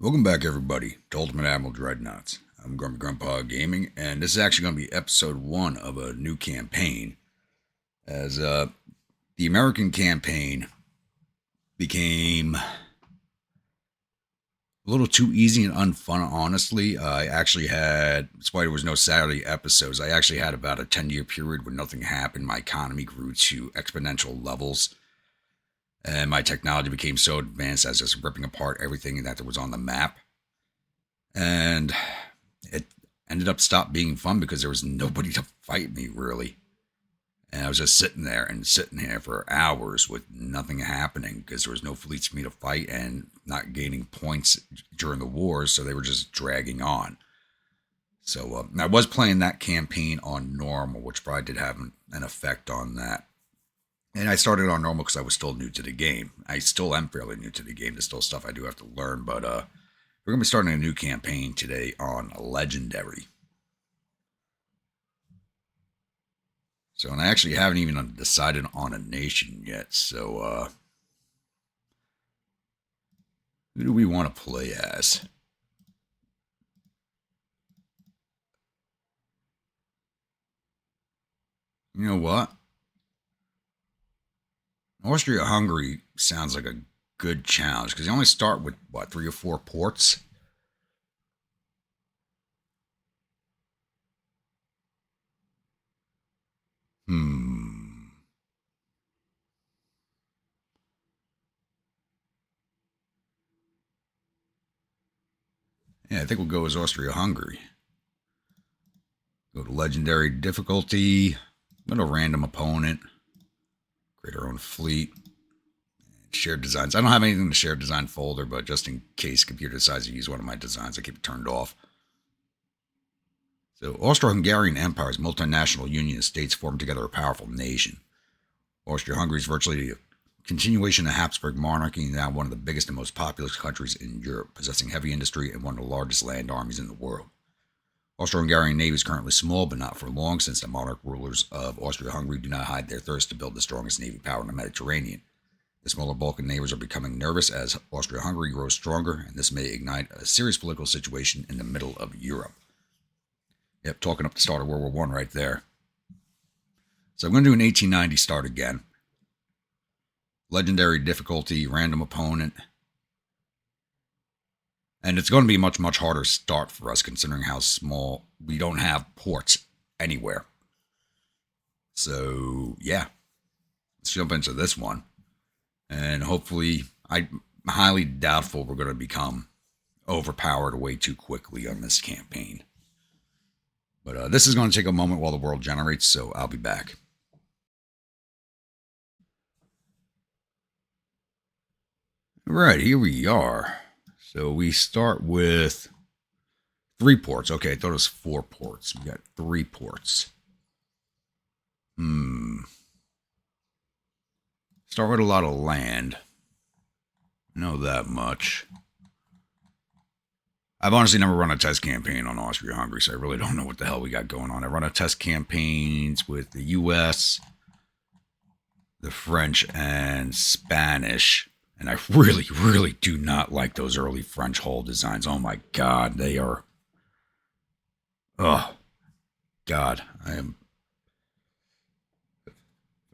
Welcome back, everybody, to Ultimate Admiral Dreadnaughts. I'm Grumpy Grandpa Gaming, and this is actually going to be episode 1 of a new campaign. As the American campaign became a little too easy and unfun, honestly. I actually had, despite there was no Saturday episodes, I actually had about a 10-year period where nothing happened. My economy grew to exponential levels. And my technology became so advanced as just ripping apart everything that there was on the map. And it ended up stopped being fun because there was nobody to fight me, really. And I was just sitting there for hours with nothing happening because there was no fleets for me to fight and not gaining points during the wars, so they were just dragging on. So I was playing that campaign on normal, which probably did have an effect on that. And I started on normal because I was still new to the game. I still am fairly new to the game. There's still stuff I do have to learn, but we're going to be starting a new campaign today on Legendary. So, and I actually haven't even decided on a nation yet, so who do we want to play as? You know what? Austria-Hungary sounds like a good challenge because they only start with, what, 3 or 4 ports? Yeah, I think we'll go as Austria-Hungary. Go to Legendary difficulty. Go to random opponent. Create our own fleet. Shared designs. I don't have anything in the shared design folder, but just in case computer decides to use one of my designs, I keep it turned off. So, Austro-Hungarian Empire's multinational union of states formed together a powerful nation. Austria-Hungary is virtually a continuation of the Habsburg monarchy and now one of the biggest and most populous countries in Europe, possessing heavy industry and one of the largest land armies in the world. Austro-Hungarian navy is currently small, but not for long, since the monarch rulers of Austria-Hungary do not hide their thirst to build the strongest navy power in the Mediterranean. The smaller Balkan neighbors are becoming nervous as Austria-Hungary grows stronger, and this may ignite a serious political situation in the middle of Europe. Yep, talking up the start of World War I right there. So I'm going to do an 1890 start again. Legendary difficulty, random opponent. And it's going to be a much, much harder start for us considering how small we don't have ports anywhere. So, yeah. Let's jump into this one. And hopefully, I'm highly doubtful we're going to become overpowered way too quickly on this campaign. But this is going to take a moment while the world generates, so I'll be back. All right, here we are. So we start with 3 ports. Okay, I thought it was 4 ports. We got 3 ports. Start with a lot of land. Know that much. I've honestly never run a test campaign on Austria-Hungary, so I really don't know what the hell we got going on. I run a test campaigns with the U.S., the French, and Spanish. And I really, really do not like those early French hull designs. Oh my God, they are... Oh, God,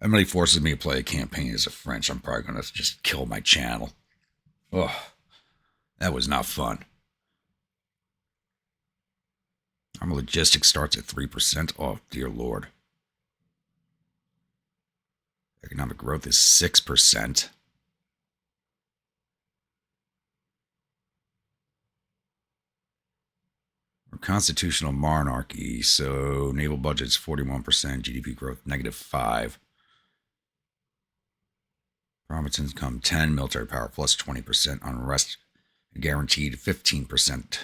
Emily forces me to play a campaign as a French. I'm probably going to just kill my channel. Oh, that was not fun. Our logistics starts at 3%. Oh, dear Lord. Economic growth is 6%. We're constitutional monarchy, so naval budget's 41%, GDP growth -5%. Province income 10, military power plus 20%, unrest guaranteed 15%.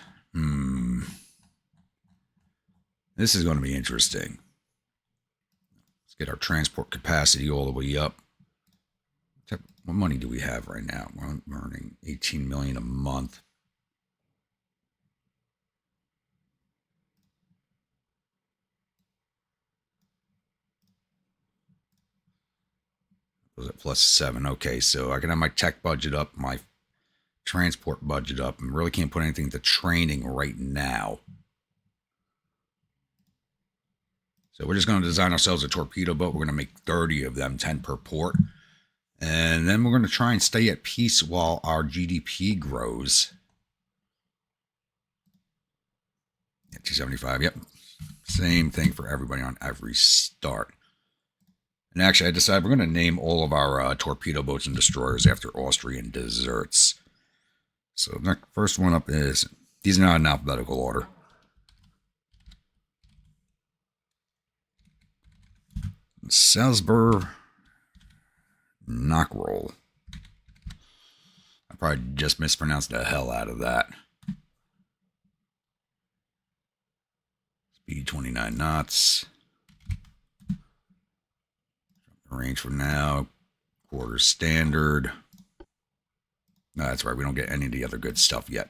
This is going to be interesting. Let's get our transport capacity all the way up. What money do we have right now? We're earning $18 million a month. Was it +7? Okay, so I can have my tech budget up, my transport budget up and really can't put anything into training right now. So we're just going to design ourselves a torpedo boat. We're going to make 30 of them, 10 per port. And then we're going to try and stay at peace while our GDP grows. Yeah, 275, yep. Same thing for everybody on every start. And actually, I decided we're going to name all of our torpedo boats and destroyers after Austrian desserts. So the first one up is, these are not in alphabetical order. Salzburg Knockroll. I probably just mispronounced the hell out of that. Speed 29 knots. Range for now. Quarter standard. No, that's right. We don't get any of the other good stuff yet.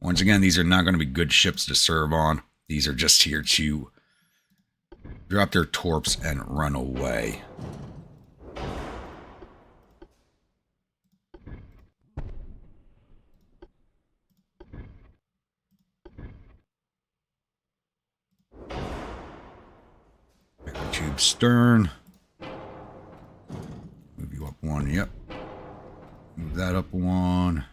Once again, these are not going to be good ships to serve on. These are just here to drop their torps and run away. Tube stern. Move you up one, yep. Move that up one.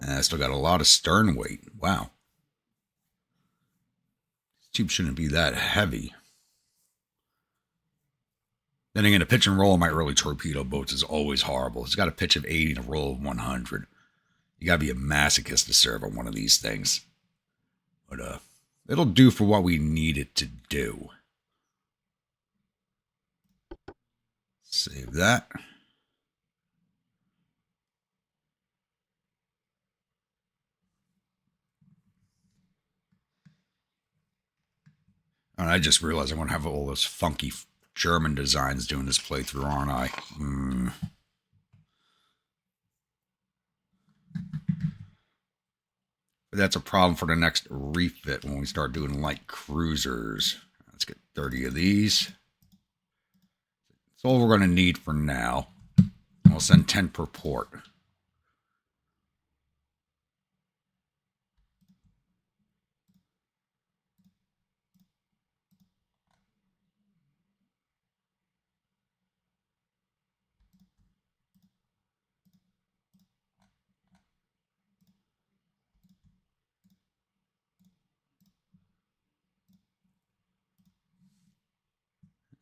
I still got a lot of stern weight. Wow. This tube shouldn't be that heavy. Then again, a pitch and roll on my early torpedo boats is always horrible. It's got a pitch of 80 and a roll of 100. You gotta be a masochist to serve on one of these things. But it'll do for what we need it to do. Save that. And I just realized I'm going to have all those funky German designs doing this playthrough, aren't I? But that's a problem for the next refit when we start doing light cruisers. Let's get 30 of these. That's all we're going to need for now. We'll send 10 per port.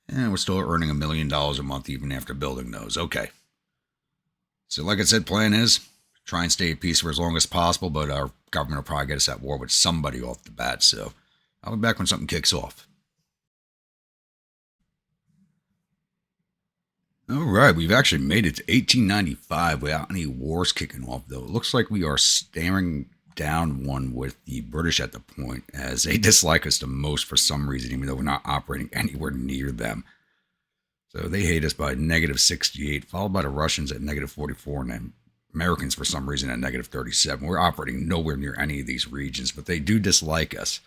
And we're still earning $1 million a month even after building those. Okay. So like I said, plan is try and stay at peace for as long as possible, but our government will probably get us at war with somebody off the bat. So I'll be back when something kicks off. All right, we've actually made it to 1895 without any wars kicking off, though. It looks like we are staring down one with the British at the point, as they dislike us the most for some reason, even though we're not operating anywhere near them. So they hate us by -68, followed by the Russians at -44, and then Americans for some reason at -37. We're operating nowhere near any of these regions, but they do dislike us.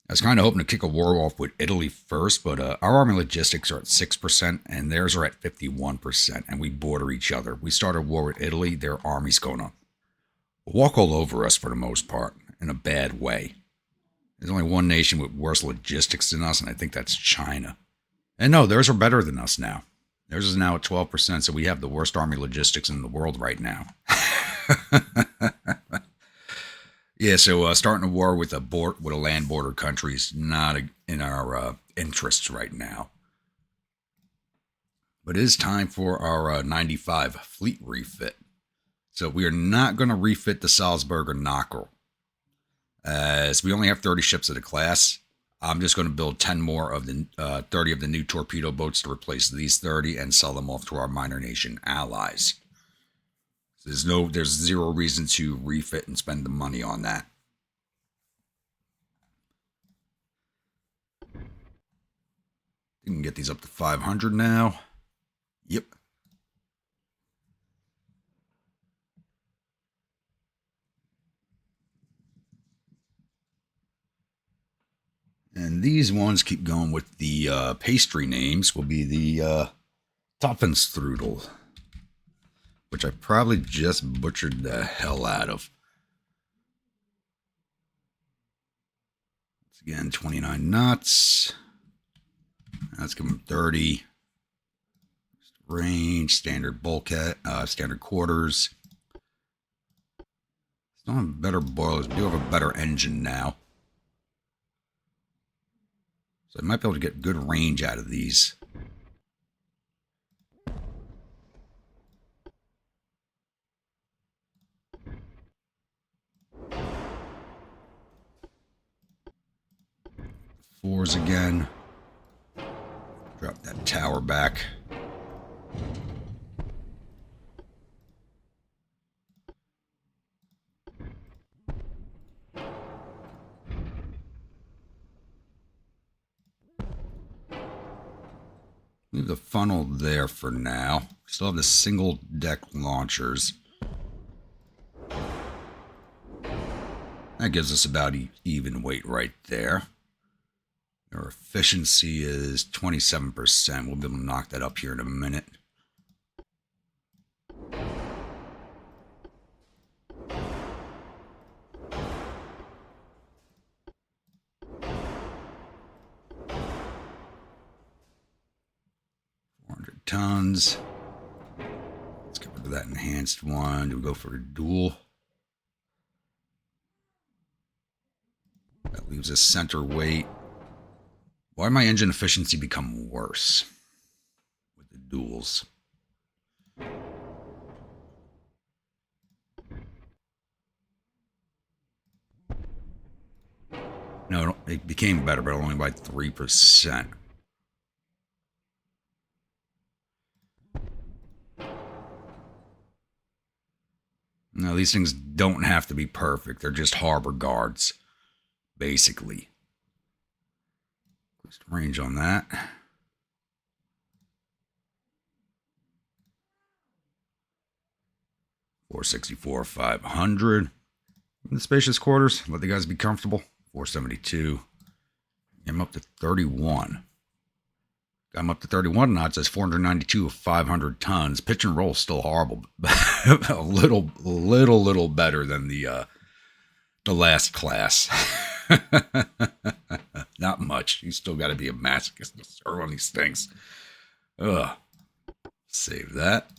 I was kind of hoping to kick a war off with Italy first, but our army logistics are at 6% and theirs are at 51%, and we border each other. We start a war with Italy, their army's going to walk all over us for the most part, in a bad way. There's only one nation with worse logistics than us, and I think that's China. And no, theirs are better than us now. Theirs is now at 12%, so we have the worst army logistics in the world right now. Yeah, so starting a war with a land border country is not in our interests right now. But it is time for our 95 fleet refit. So we are not going to refit the Salzburg or Knockerl, as we only have 30 ships of the class. I'm just going to build 10 more of the 30 of the new torpedo boats to replace these 30 and sell them off to our minor nation allies. There's zero reason to refit and spend the money on that. get these up to 500 now. Yep. And these ones keep going with the pastry names. Will be the Topfenstrudel, which I probably just butchered the hell out of. Once again, 29 knots. Let's give them 30. Range, standard bulkhead, standard quarters. Still have better boilers. We do have a better engine now. So I might be able to get good range out of these. Fours again. Drop that tower back. Leave the funnel there for now. Still have the single deck launchers. That gives us about even weight right there. Our efficiency is 27%. We'll be able to knock that up here in a minute. Tons. Let's get rid of that enhanced one. Do we go for a dual? That leaves us center weight. Why my engine efficiency become worse with the duals? No, it became better, but only by 3%. Now, these things don't have to be perfect. They're just harbor guards, basically. Just range on that. $464, $500. In the spacious quarters, let the guys be comfortable. $472. I'm up to 31. I'm up to 31 knots. That's 492 of 500 tons. Pitch and roll still horrible. a little better than the last class. Not much. You still got to be a masochist to serve on these things. Ugh. Save that.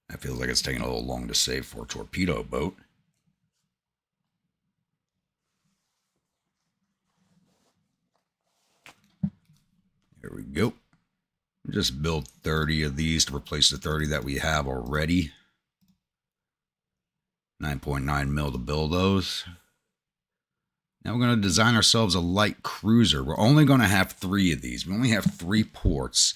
That feels like it's taking a little long to save for a torpedo boat. Here we go. Just build 30 of these to replace the 30 that we have already. 9.9 mil to build those. Now we're going to design ourselves a light cruiser. We're only going to have 3 of these. We only have 3 ports.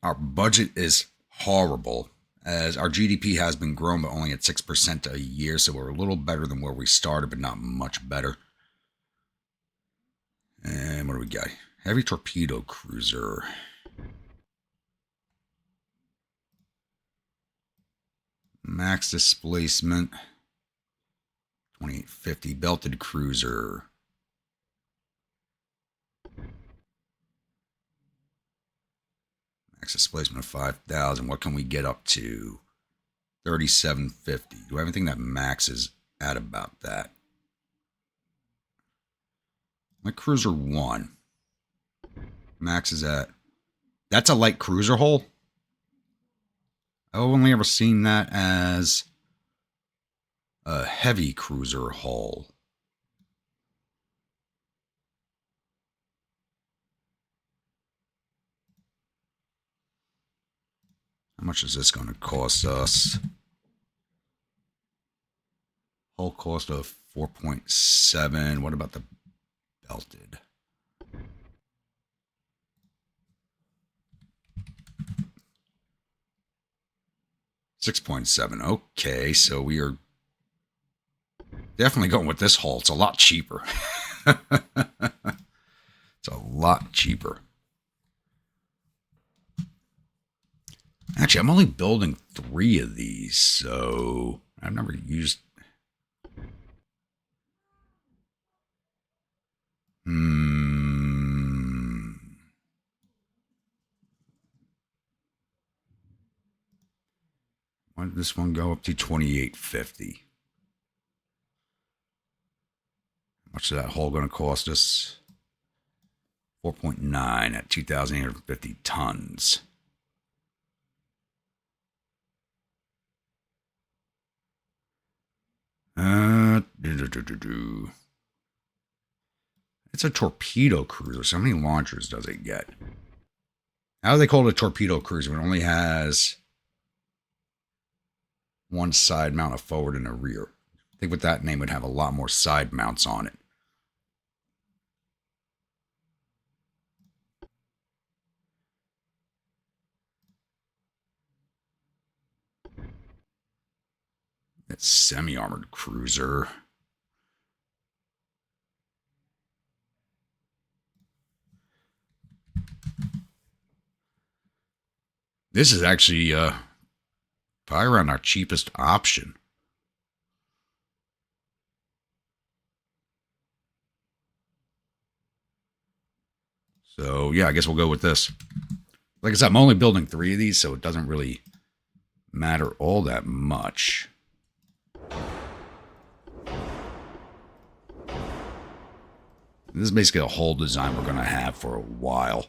Our budget is horrible, as our GDP has been growing, but only at 6% a year, so we're a little better than where we started, but not much better. And what do we got? Heavy torpedo cruiser. Max displacement. 2850 belted cruiser. Max displacement of 5,000. What can we get up to? 3750. Do I have anything that maxes at about that? My cruiser 1. Max is at... That's a light cruiser hull? I've only ever seen that as a heavy cruiser hull. How much is this going to cost us? Hull cost of 4.7. What about the belted? $6.7. Okay, so we are definitely going with this hull. It's a lot cheaper. It's a lot cheaper. Actually, I'm only building 3 of these, so I've never used. Why did this one go up to 2850? How much is that hull going to cost us? 4.9 at 2,850 tons. It's a torpedo cruiser. So how many launchers does it get? How do they call it a torpedo cruiser when it only has one side mount, a forward and a rear? I think with that name would have a lot more side mounts on it. It's semi-armored cruiser. This is actually probably around our cheapest option. So yeah, I guess we'll go with this. Like I said, I'm only building 3 of these, so it doesn't really matter all that much. This is basically a whole design we're going to have for a while.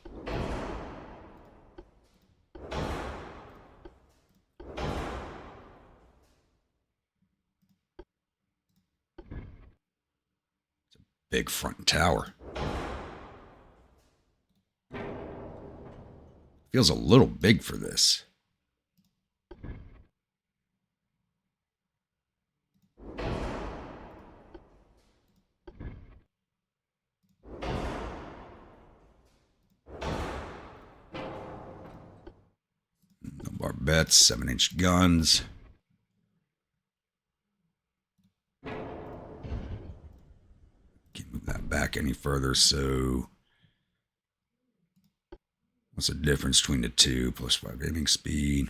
It's a big front tower. Feels a little big for this. No barbettes, 7-inch guns. Can't move that back any further, so what's the difference between the two? +5 aiming speed.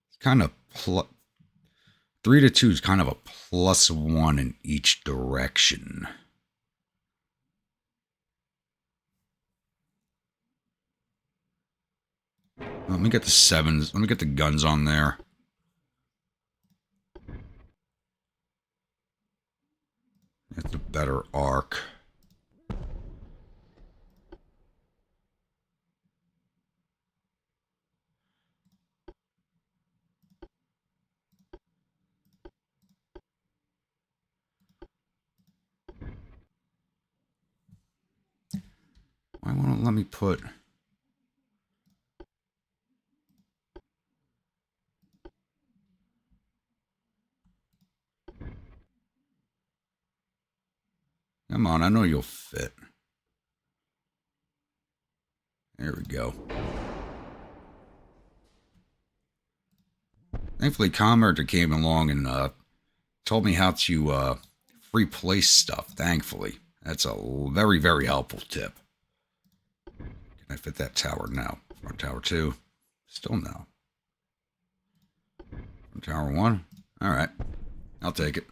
It's kind of 3 to 2 is kind of a +1 in each direction. Let me get the 7s. Let me get the guns on there. That's a better arc. Why won't it let me put... Come on, I know you'll fit. There we go. Thankfully, Commerder came along and told me how to free place stuff, thankfully. That's a very, very helpful tip. Can I fit that tower now? Front tower 2? Still no. Front tower 1? Alright. I'll take it.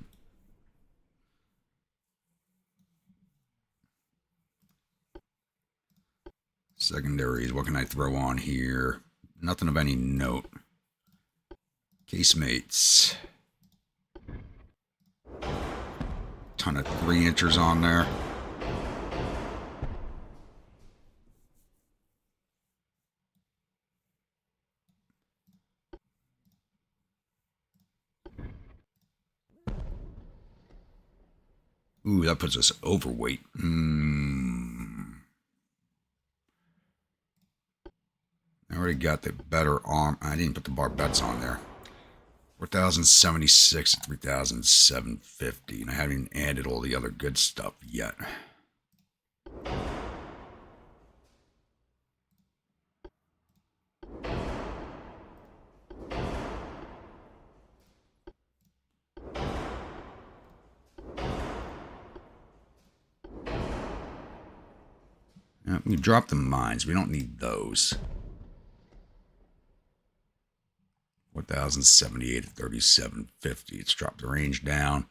Secondaries, what can I throw on here? Nothing of any note. Casemates. Ton of 3-inchers on there. Ooh, that puts us overweight. Now already got the better arm. I didn't put the barbettes on there. 4,076 and 3,750. And I haven't even added all the other good stuff yet. We drop the mines. We don't need those. 4,078 at 3,750. It's dropped the range down.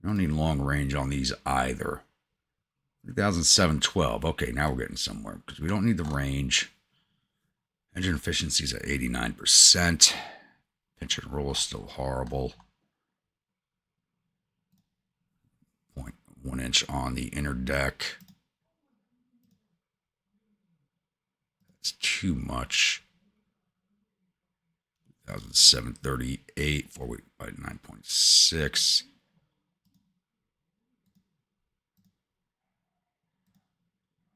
We don't need long range on these either. 3,712. Okay, now we're getting somewhere because we don't need the range. Engine efficiency is at 89%. Pitch and roll is still horrible. 0.1 inch on the inner deck. That's too much. 1,738, 4 by 9.6.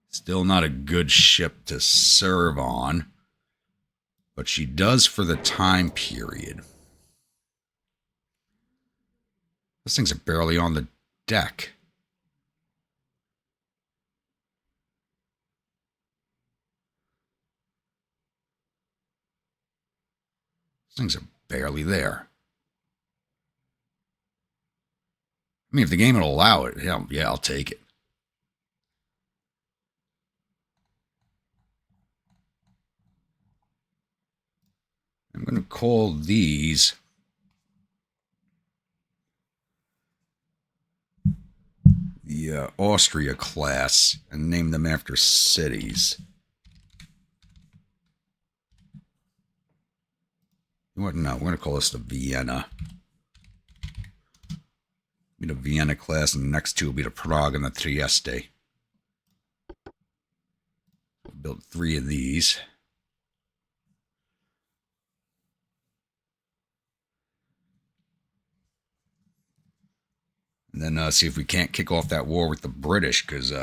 Still not a good ship to serve on, but she does for the time period. Those things are barely on the deck. Those things are barely there. I mean, if the game would allow it, yeah, I'll take it. I'm going to call these the Austria class and name them after cities. What? No, we're going to call this the Vienna. Be the Vienna class, and the next two will be the Prague and the Trieste. We'll build 3 of these. And then see if we can't kick off that war with the British, because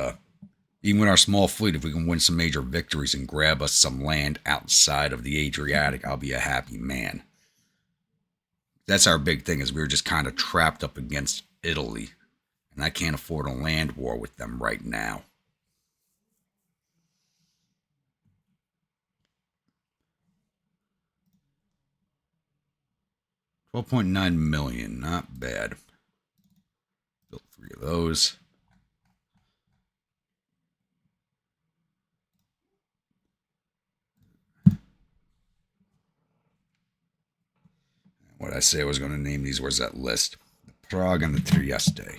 even with our small fleet, if we can win some major victories and grab us some land outside of the Adriatic, I'll be a happy man. That's our big thing, is we were just kind of trapped up against Italy, and I can't afford a land war with them right now. $12.9 million, not bad. Built 3 of those. What I say I was going to name these, where's that list? The Prague and the Trieste. I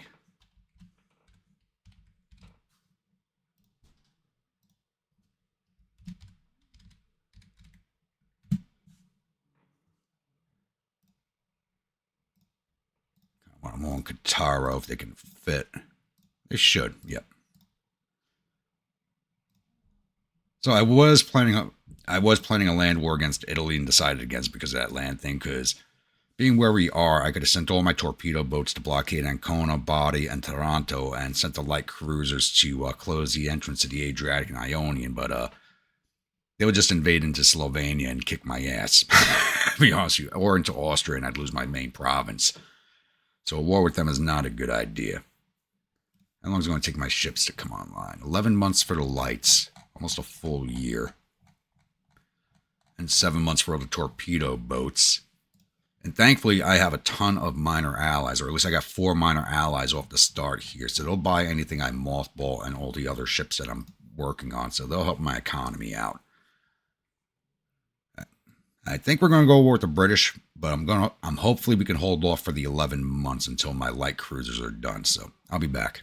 want them all in Kataro if they can fit. They should, yep. So I was planning a land war against Italy and decided against because of that land thing, because being where we are, I could have sent all my torpedo boats to blockade Ancona, Bari, and Taranto, and sent the light cruisers to close the entrance to the Adriatic and Ionian, but they would just invade into Slovenia and kick my ass, to be honest with you, or into Austria, and I'd lose my main province. So a war with them is not a good idea. How long is it going to take my ships to come online? 11 months for the lights, almost a full year. And 7 months for all the torpedo boats. And thankfully, I have a ton of minor allies, or at least I got 4 minor allies off the start here. So they'll buy anything I mothball and all the other ships that I'm working on. So they'll help my economy out. I think we're going to go war with the British, but I'm hopefully we can hold off for the 11 months until my light cruisers are done. So I'll be back.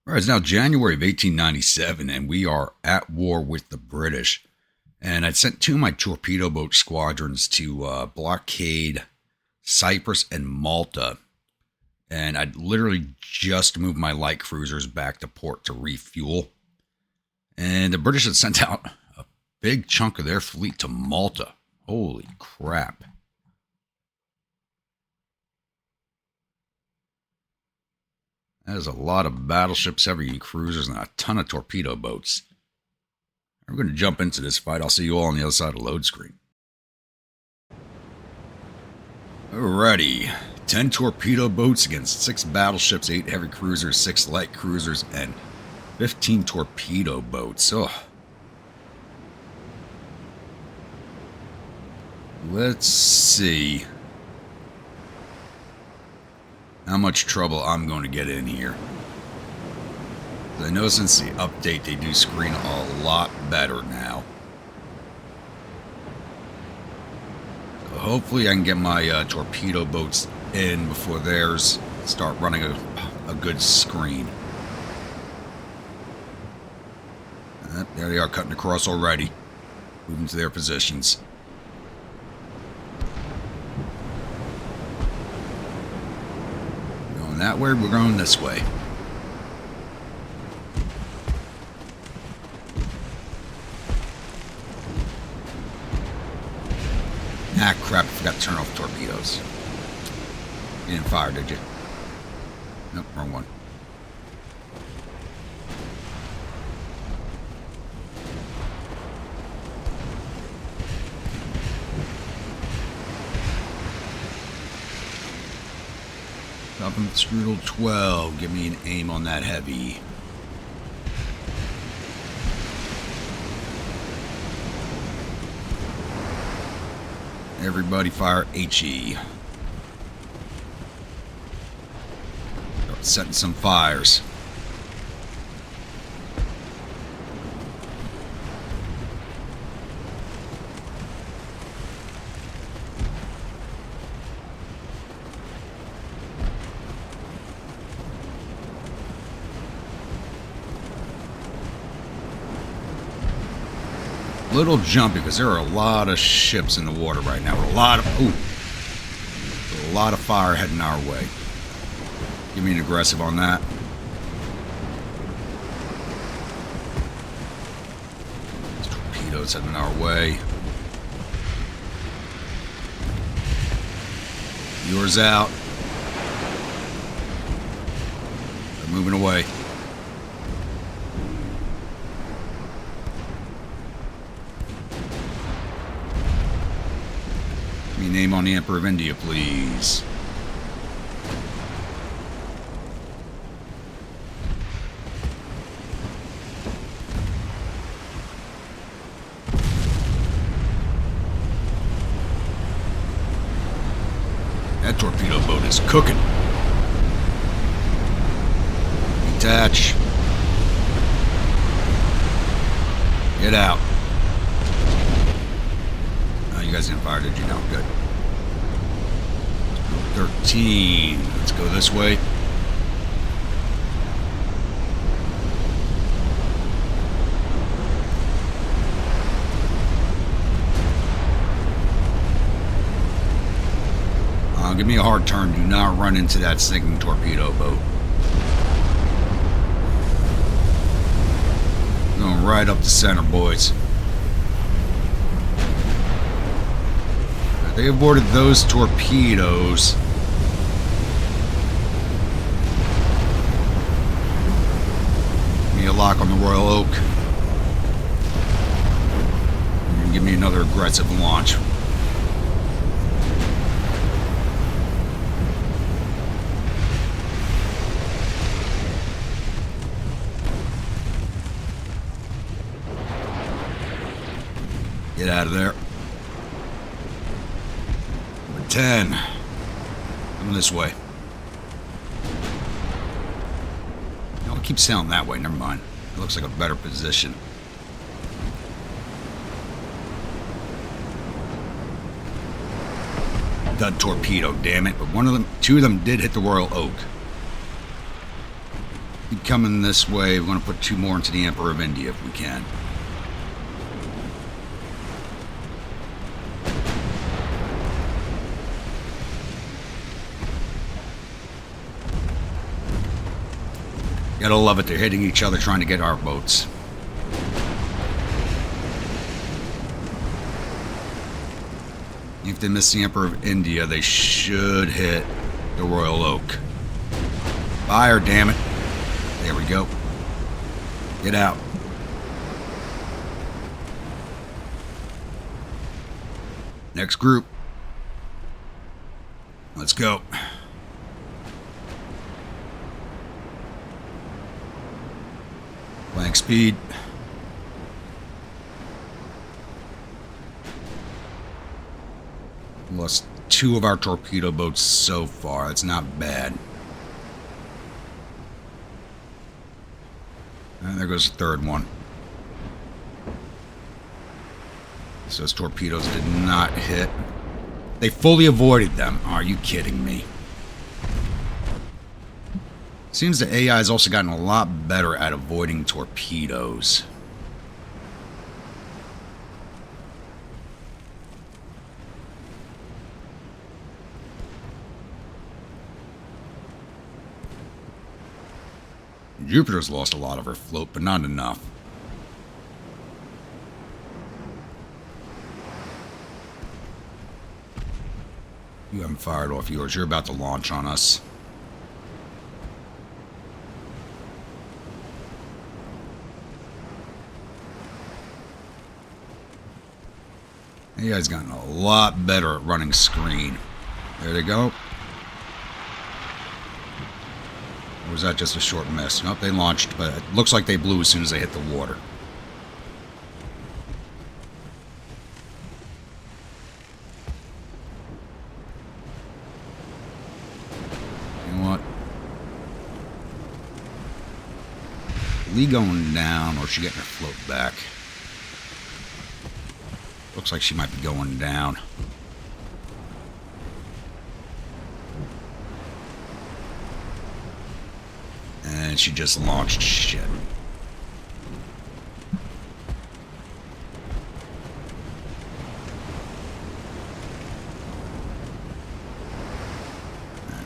All right, it's now January of 1897, and we are at war with the British. And I'd sent 2 of my torpedo boat squadrons to blockade Cyprus and Malta. And I'd literally just moved my light cruisers back to port to refuel. And the British had sent out a big chunk of their fleet to Malta. Holy crap. That is a lot of battleships, heavy cruisers, and a ton of torpedo boats. We're going to jump into this fight. I'll see you all on the other side of the load screen. Alrighty. 10 torpedo boats against 6 battleships, 8 heavy cruisers, 6 light cruisers, and 15 torpedo boats. Oh. Let's see how much trouble I'm going to get in here. I know since the update they do screen a lot better now. So hopefully I can get my torpedo boats in before theirs start running a good screen. There they are, cutting across already. Moving to their positions. Going that way, we're going this way. Ah, crap, I forgot to turn off torpedoes. You didn't fire, did you? Nope, wrong one. Up in Strudel 12, give me an aim on that heavy. Everybody fire HE. Start setting some fires. Little jumpy because there are a lot of ships in the water right now. A lot of fire heading our way. Give me an aggressive on that. These torpedoes heading our way. Yours out. They're moving away. Name on the Emperor of India, please. That torpedo boat is cooking. Detach. Get out. Oh, you guys didn't fire, did you? No, good. 13. Let's go this way. Give me a hard turn. Do not run into that sinking torpedo boat. Going right up the center, boys. They avoided those torpedoes. Give me a lock on the Royal Oak. And give me another aggressive launch. Get out of there. Number 10. Coming this way. No, it keeps sailing that way. Never mind. It looks like a better position. Dud torpedo, damn it. But two of them did hit the Royal Oak. Keep coming this way. We're going to put 2 more into the Emperor of India if we can. Gotta love it, they're hitting each other trying to get our boats. If they miss the Emperor of India, they should hit the Royal Oak. Fire, damn it. There we go. Get out. Next group. Let's go. Flank speed. Lost 2 of our torpedo boats so far. That's not bad. And there goes the 3rd one. So those torpedoes did not hit. They fully avoided them. Are you kidding me? Seems the AI has also gotten a lot better at avoiding torpedoes. Jupiter's lost a lot of her float, but not enough. You haven't fired off yours. You're about to launch on us. AI's gotten a lot better at running screen. There they go. Or was that just a short miss? Nope, they launched, but it looks like they blew as soon as they hit the water. You know what? Lee going down, or is she getting her float back? Looks like she might be going down. And she just launched. Shit.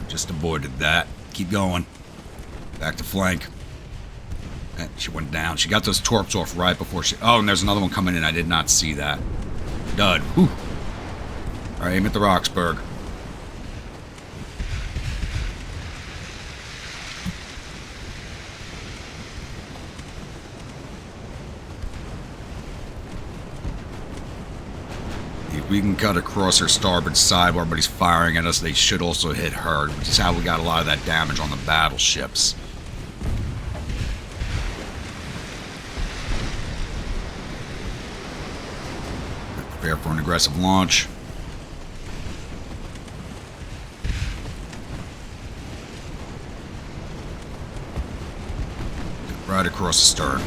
Just avoided that. Keep going. Back to flank. She went down. She got those torps off right before she... Oh, and there's another one coming in. I did not see that. Dud. Whew. Alright, aim at the Roxburgh. If we can cut across her starboard side while everybody's firing at us, they should also hit her, which is how we got a lot of that damage on the battleships. Prepare for an aggressive launch. Right across the stern.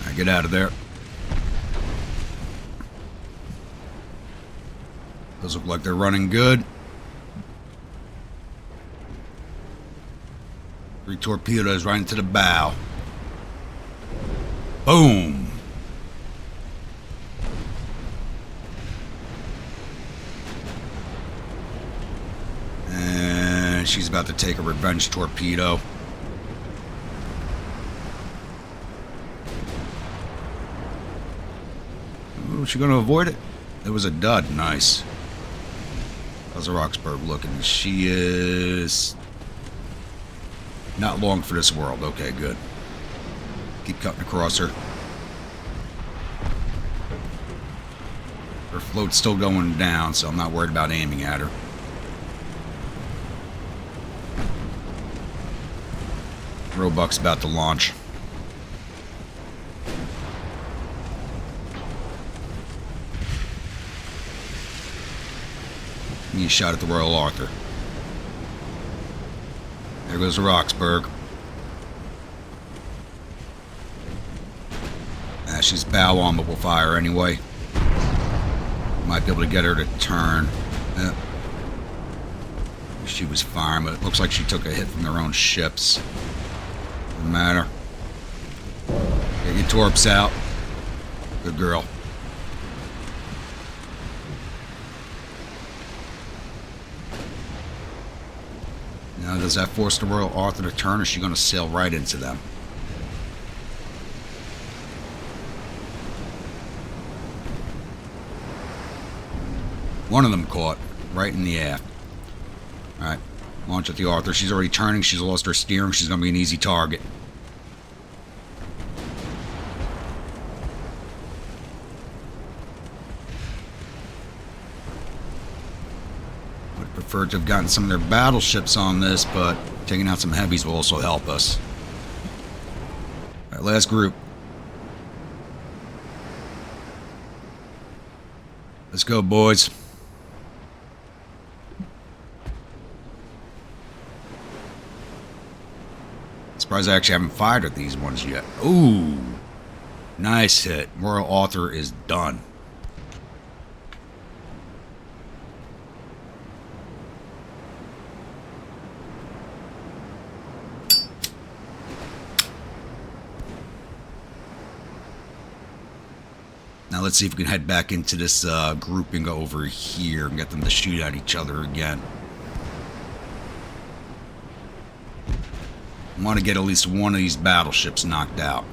Alright, get out of there. Those look like they're running good. 3 torpedoes right into the bow. Boom! And she's about to take a revenge torpedo. Ooh, is she going to avoid it? It was a dud. Nice. How's the Roxburgh looking? She is... not long for this world. Okay, good. Keep cutting across her. Her float's still going down, so I'm not worried about aiming at her. Roebuck's about to launch. Give me a shot at the Royal Arthur. There goes the Roxburgh. She's bow on, but we'll fire anyway. Might be able to get her to turn. She was firing, but it looks like she took a hit from their own ships. Doesn't matter. Get your torps out. Good girl. Now, does that force the Royal Arthur to turn, or is she going to sail right into them? One of them caught. Right in the aft. Alright. Launch at the Arthur. She's already turning. She's lost her steering. She's going to be an easy target. Would prefer to have gotten some of their battleships on this, but taking out some heavies will also help us. Alright, last group. Let's go, boys. Surprised I actually haven't fired at these ones yet. Ooh. Nice hit. Royal Author is done. Now let's see if we can head back into this grouping over here and get them to shoot at each other again. I want to get at least one of these battleships knocked out.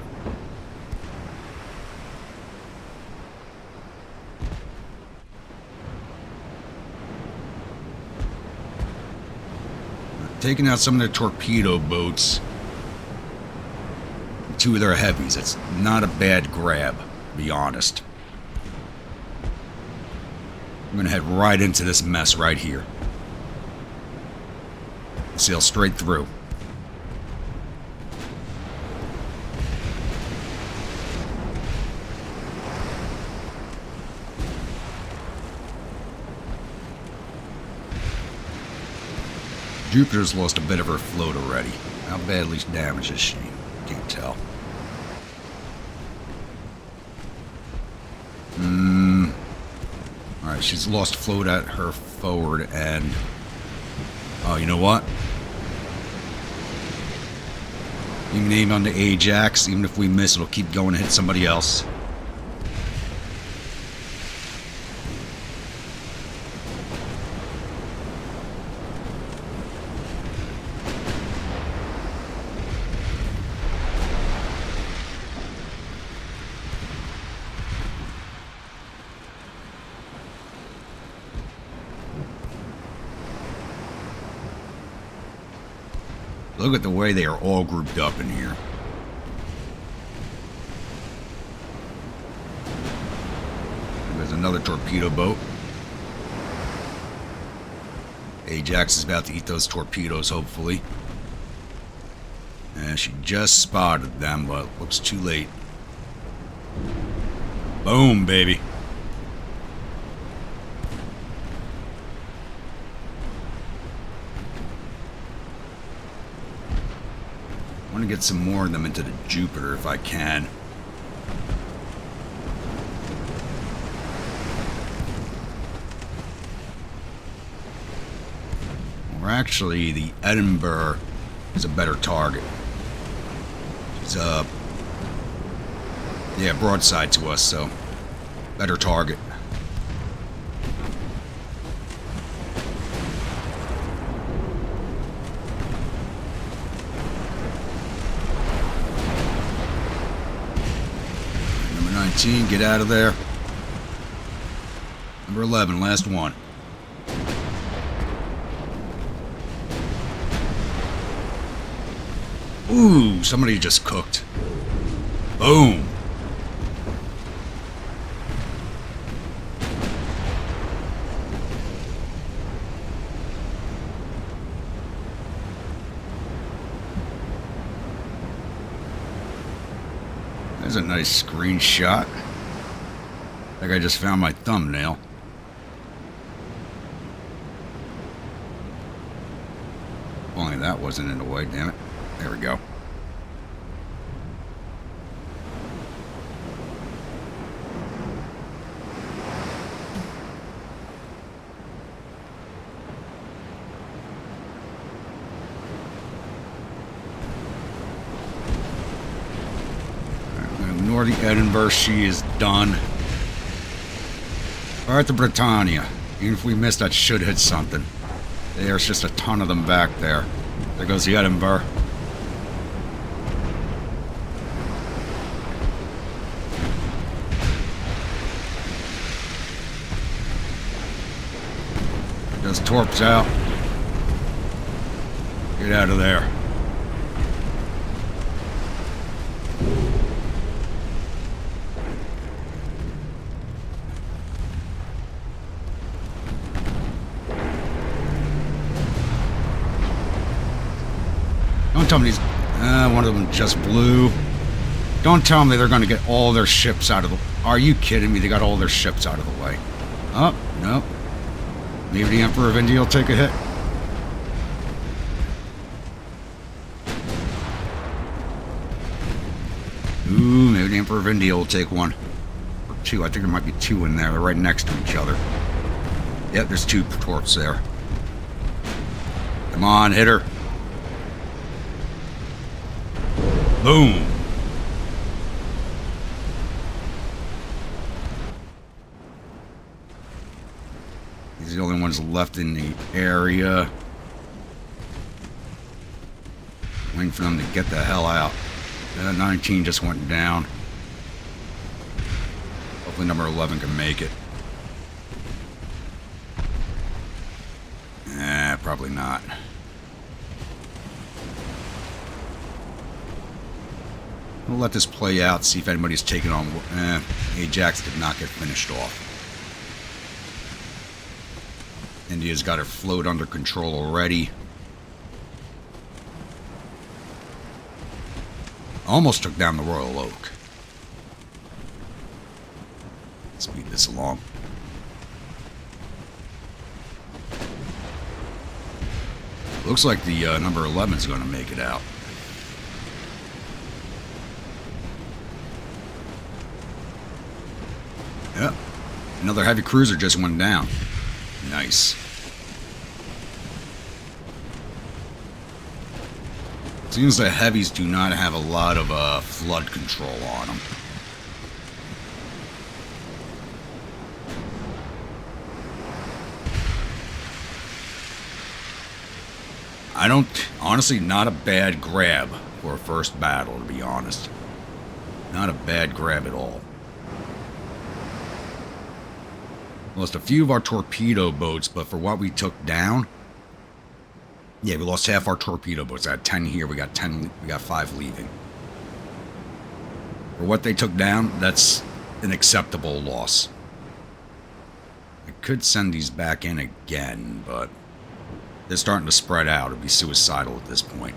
Taking out some of their torpedo boats. Two of their heavies. It's not a bad grab, to be honest. I'm going to head right into this mess right here. Sail straight through. Jupiter's lost a bit of her float already. How badly damaged is she? Can't tell. Alright, she's lost float at her forward and... Oh, you know what? Even aim on the Ajax, even if we miss, it'll keep going and hit somebody else. Look at the way they are all grouped up in here. There's another torpedo boat. Ajax is about to eat those torpedoes, hopefully. And she just spotted them, but looks too late. Boom, baby. I want to get some more of them into the Jupiter if I can. Or actually, the Edinburgh is a better target. She's yeah, broadside to us, so better target. Get out of there. Number 11, last one. Ooh, somebody just cooked. Boom. There's a nice screenshot. Like I just found my thumbnail. Only that wasn't in the way, damn it. There we go. Ignore the Edinburgh, she is done. Alright, the Britannia. Even if we missed, that should hit something. There's just a ton of them back there. There goes the Edinburgh. Those torps out. Get out of there. Don't tell me these... one of them just blew. Don't tell me they're going to get all their ships out of the... Are you kidding me? They got all their ships out of the way. Oh, no. Maybe the Emperor of India will take a hit. Ooh, maybe the Emperor of India will take one. Or two. I think there might be two in there. They're right next to each other. Yep, there's two torps there. Come on, hit her. Boom. These are the only ones left in the area. Waiting for them to get the hell out. 19 just went down. Hopefully number 11 can make it. Probably not. We'll let this play out, see if anybody's taken on... Ajax did not get finished off. India's got her float under control already. Almost took down the Royal Oak. Speed this along. Looks like the number 11 is going to make it out. Yep. Another heavy cruiser just went down. Nice. Seems the heavies do not have a lot of flood control on them. I don't... Honestly, not a bad grab for a first battle, to be honest. Not a bad grab at all. Lost a few of our torpedo boats, but for what we took down... Yeah, we lost half our torpedo boats. I had 10 here, we got 10, we got 5 leaving. For what they took down, that's an acceptable loss. I could send these back in again, but they're starting to spread out. It'd be suicidal at this point.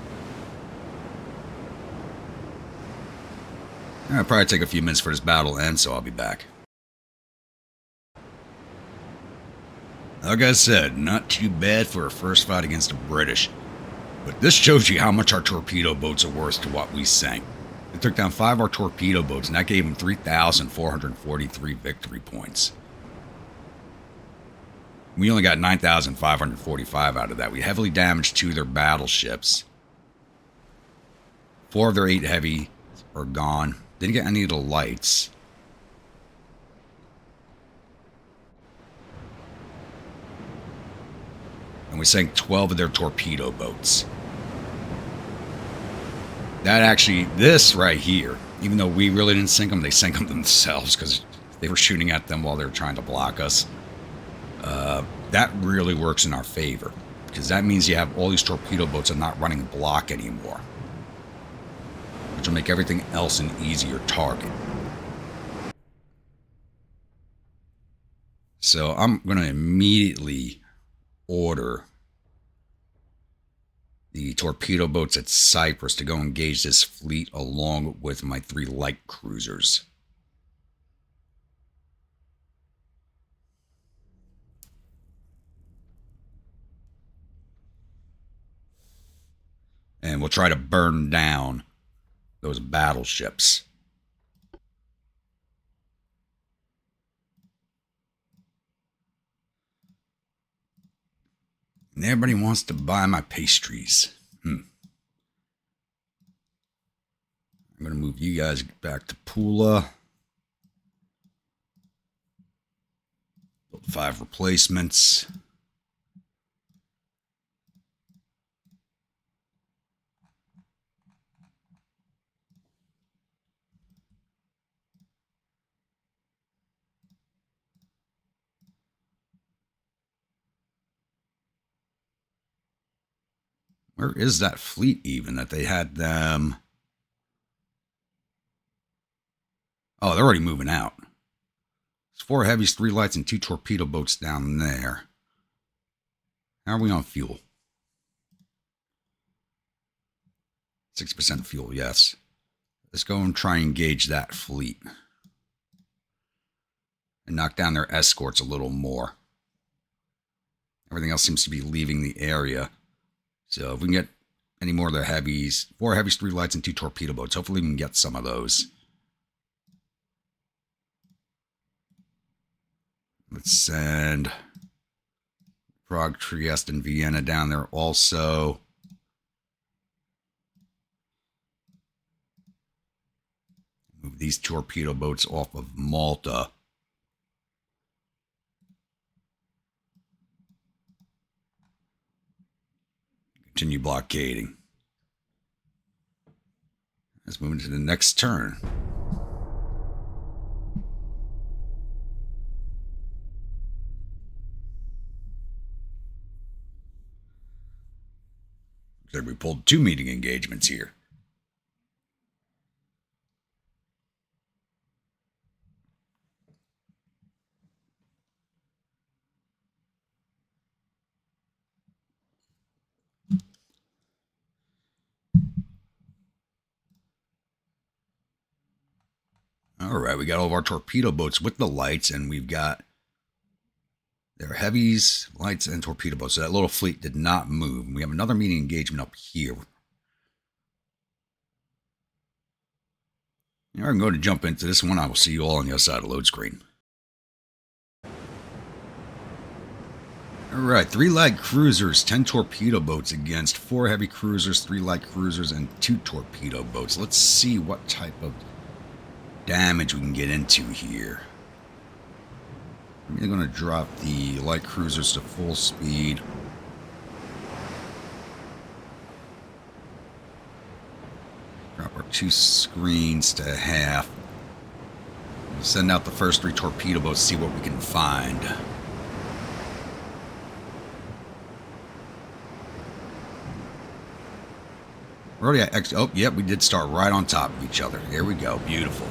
It'll probably take a few minutes for this battle to end, so I'll be back. Like I said, not too bad for a first fight against the British. But this shows you how much our torpedo boats are worth to what we sank. They took down 5 of our torpedo boats, and that gave them 3,443 victory points. We only got 9,545 out of that. We heavily damaged 2 of their battleships. 4 of their 8 heavy are gone. Didn't get any of the lights. And we sank 12 of their torpedo boats. That actually, this right here, even though we really didn't sink them, they sank them themselves because they were shooting at them while they were trying to block us. That really works in our favor, because that means you have all these torpedo boats are not running block anymore, which will make everything else an easier target. So I'm going to immediately order the torpedo boats at Cyprus to go engage this fleet along with my 3 light cruisers. And we'll try to burn down those battleships. And everybody wants to buy my pastries. I'm going to move you guys back to Pula. 5 replacements. Where is that fleet even that they had them? Oh, they're already moving out. There's 4 heavies, 3 lights, and 2 torpedo boats down there. How are we on fuel? 6% fuel, yes. Let's go and try and engage that fleet. And knock down their escorts a little more. Everything else seems to be leaving the area. So if we can get any more of their heavies, 4 heavies, 3 lights, and 2 torpedo boats. Hopefully we can get some of those. Let's send Prague, Trieste, and Vienna down there also. Move these torpedo boats off of Malta. Continue blockading. Let's move into the next turn. So we pulled 2 meeting engagements here. All right, we got all of our torpedo boats with the lights, and we've got their heavies, lights, and torpedo boats. So that little fleet did not move. We have another meeting engagement up here. All right, I'm going to jump into this one. I will see you all on the other side of the load screen. All right, 3 light cruisers, 10 torpedo boats against 4 heavy cruisers, 3 light cruisers, and 2 torpedo boats. Let's see what type of damage we can get into here. I'm going to drop the light cruisers to full speed. Drop our 2 screens to half. Send out the first 3 torpedo boats, see what we can find. We're already at oh, yep, we did start right on top of each other. There we go. Beautiful.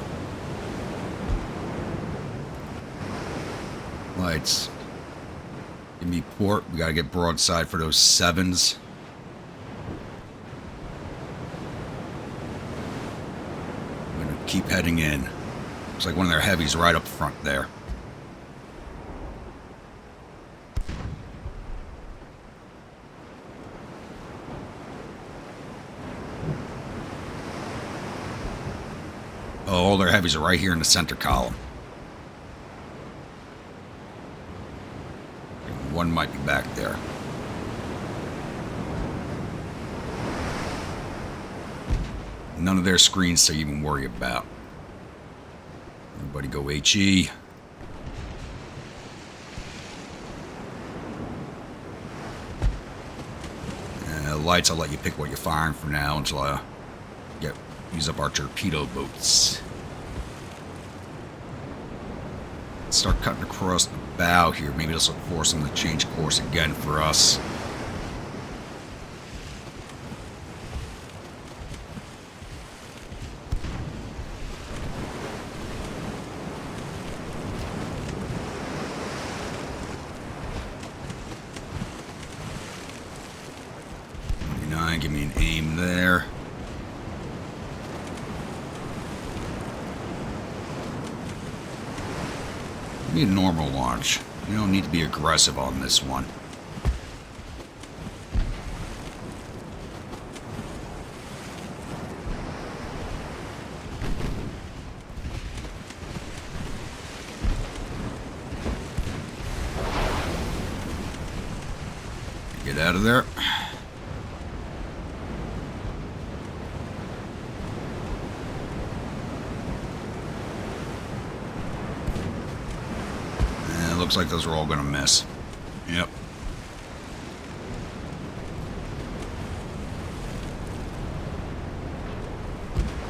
Lights. Give me port. We got to get broadside for those 7s. I'm going to keep heading in. Looks like one of their heavies right up front there. Oh, all their heavies are right here in the center column. One might be back there. None of their screens to even worry about. Everybody go HE. Lights, I'll let you pick what you're firing for now until I use up our torpedo boats. Start cutting across the bow here. Maybe this will force them to change course again for us. Give me an aim there. Be a normal launch. You don't need to be aggressive on this one. Get out of there. Looks like those are all going to miss. Yep.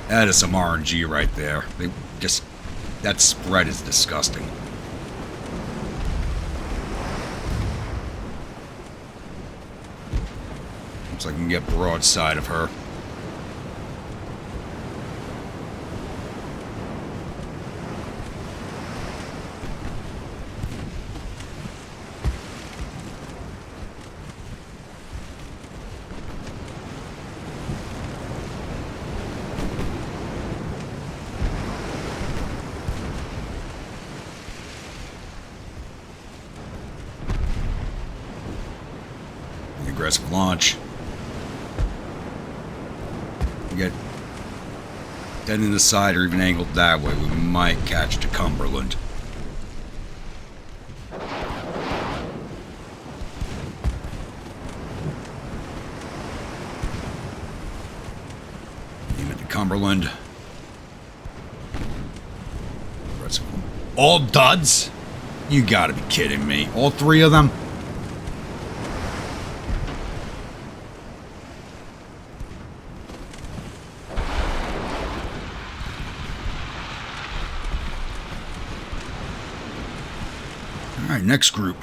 That is some RNG right there. They just, that spread is disgusting. Looks like I can get broadside of her. Aggressive launch. Get dead in the side or even angled that way, we might catch the Cumberland. Aim at the Cumberland. All duds? You gotta be kidding me. All three of them? Alright, next group.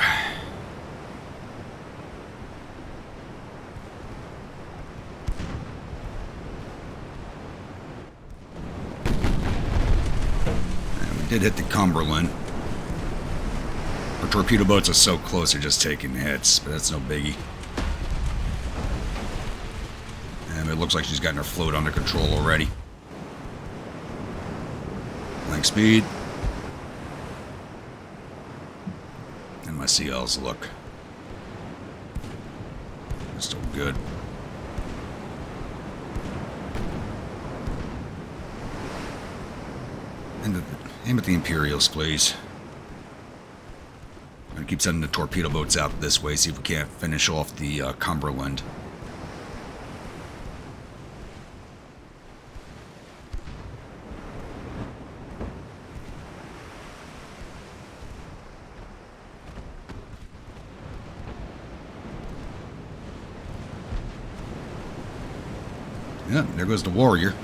And we did hit the Cumberland. Our torpedo boats are so close, they're just taking hits, but that's no biggie. And it looks like she's gotten her float under control already. Flank speed. My CLs look still good. And aim at the Imperials, please. I'm gonna keep sending the torpedo boats out this way, see if we can't finish off the Cumberland. Yeah, there goes the Warrior.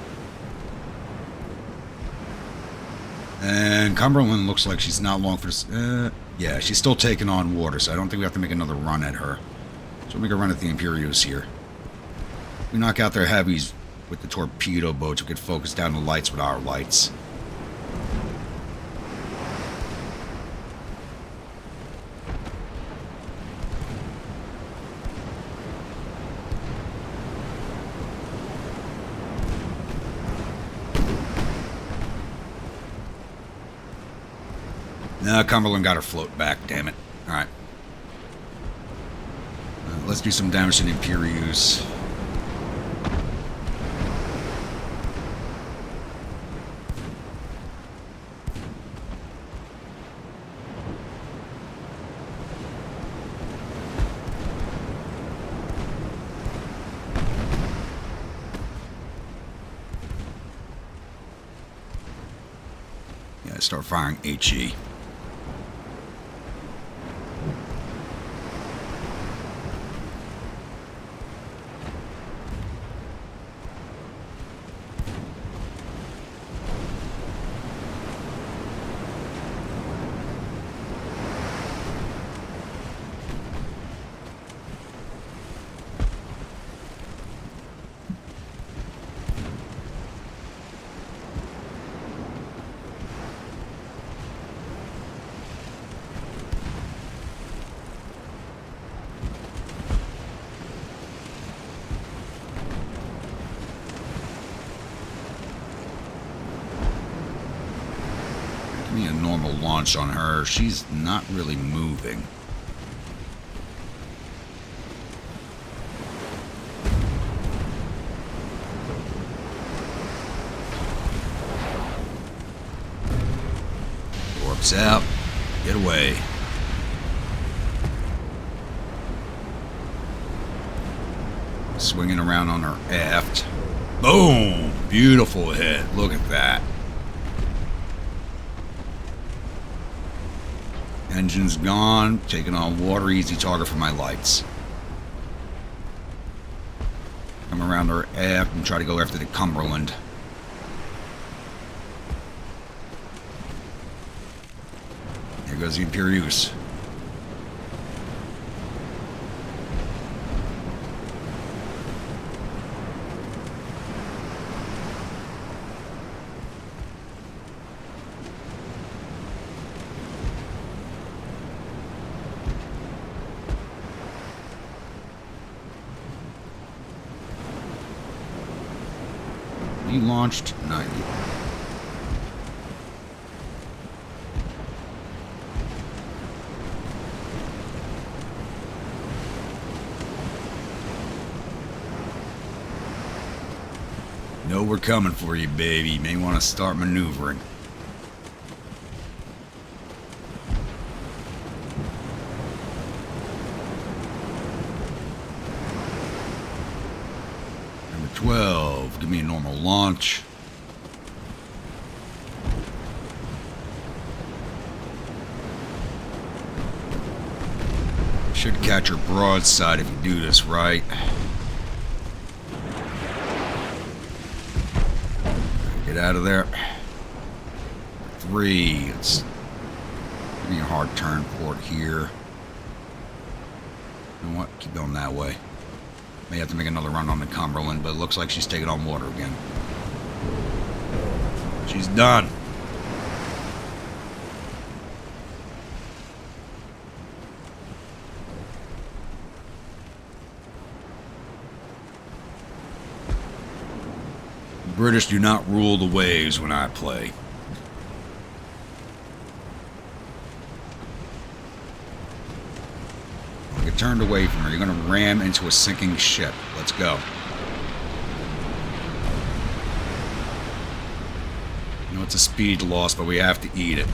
And Cumberland looks like she's not long for this. Yeah, she's still taking on water, so I don't think we have to make another run at her. So we'll make a run at the Imperials here. If we knock out their heavies with the torpedo boats, we could focus down the lights with our lights. No, Cumberland got her float back, damn it. Alright. Let's do some damage to the Imperials. Yeah, start firing HE. A normal launch on her. She's not really moving. Warps out. Get away. Swinging around on her aft. Boom! Beautiful hit. Look at that. Engine's gone, taking on water, easy target for my lights. Come around her aft and try to go after the Cumberland. Here goes the Imperials. You launched 90. No, we're coming for you, baby. You may want to start maneuvering. Number 12, give me a normal launch. Should catch her broadside if you do this right. Get out of there. 3. It's give me a hard turn port here. You know what? Keep going that way. May have to make another run on the Cumberland, but it looks like she's taking on water again. She's done. British do not rule the waves when I play. Get turned away from her. You're going to ram into a sinking ship. Let's go. You know, it's a speed loss, but we have to eat it.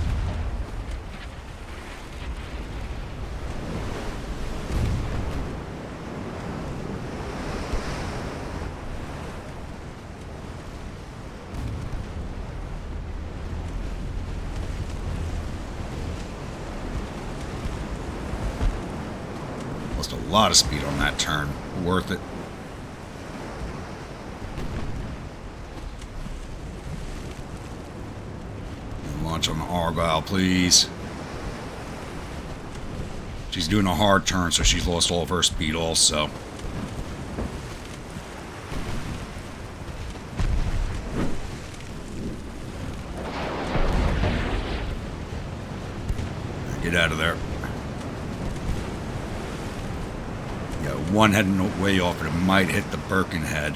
A lot of speed on that turn. Worth it. Launch on the Argyle, please. She's doing a hard turn, so she's lost all of her speed also. Get out of there. One heading way off, but it might hit the Birkenhead.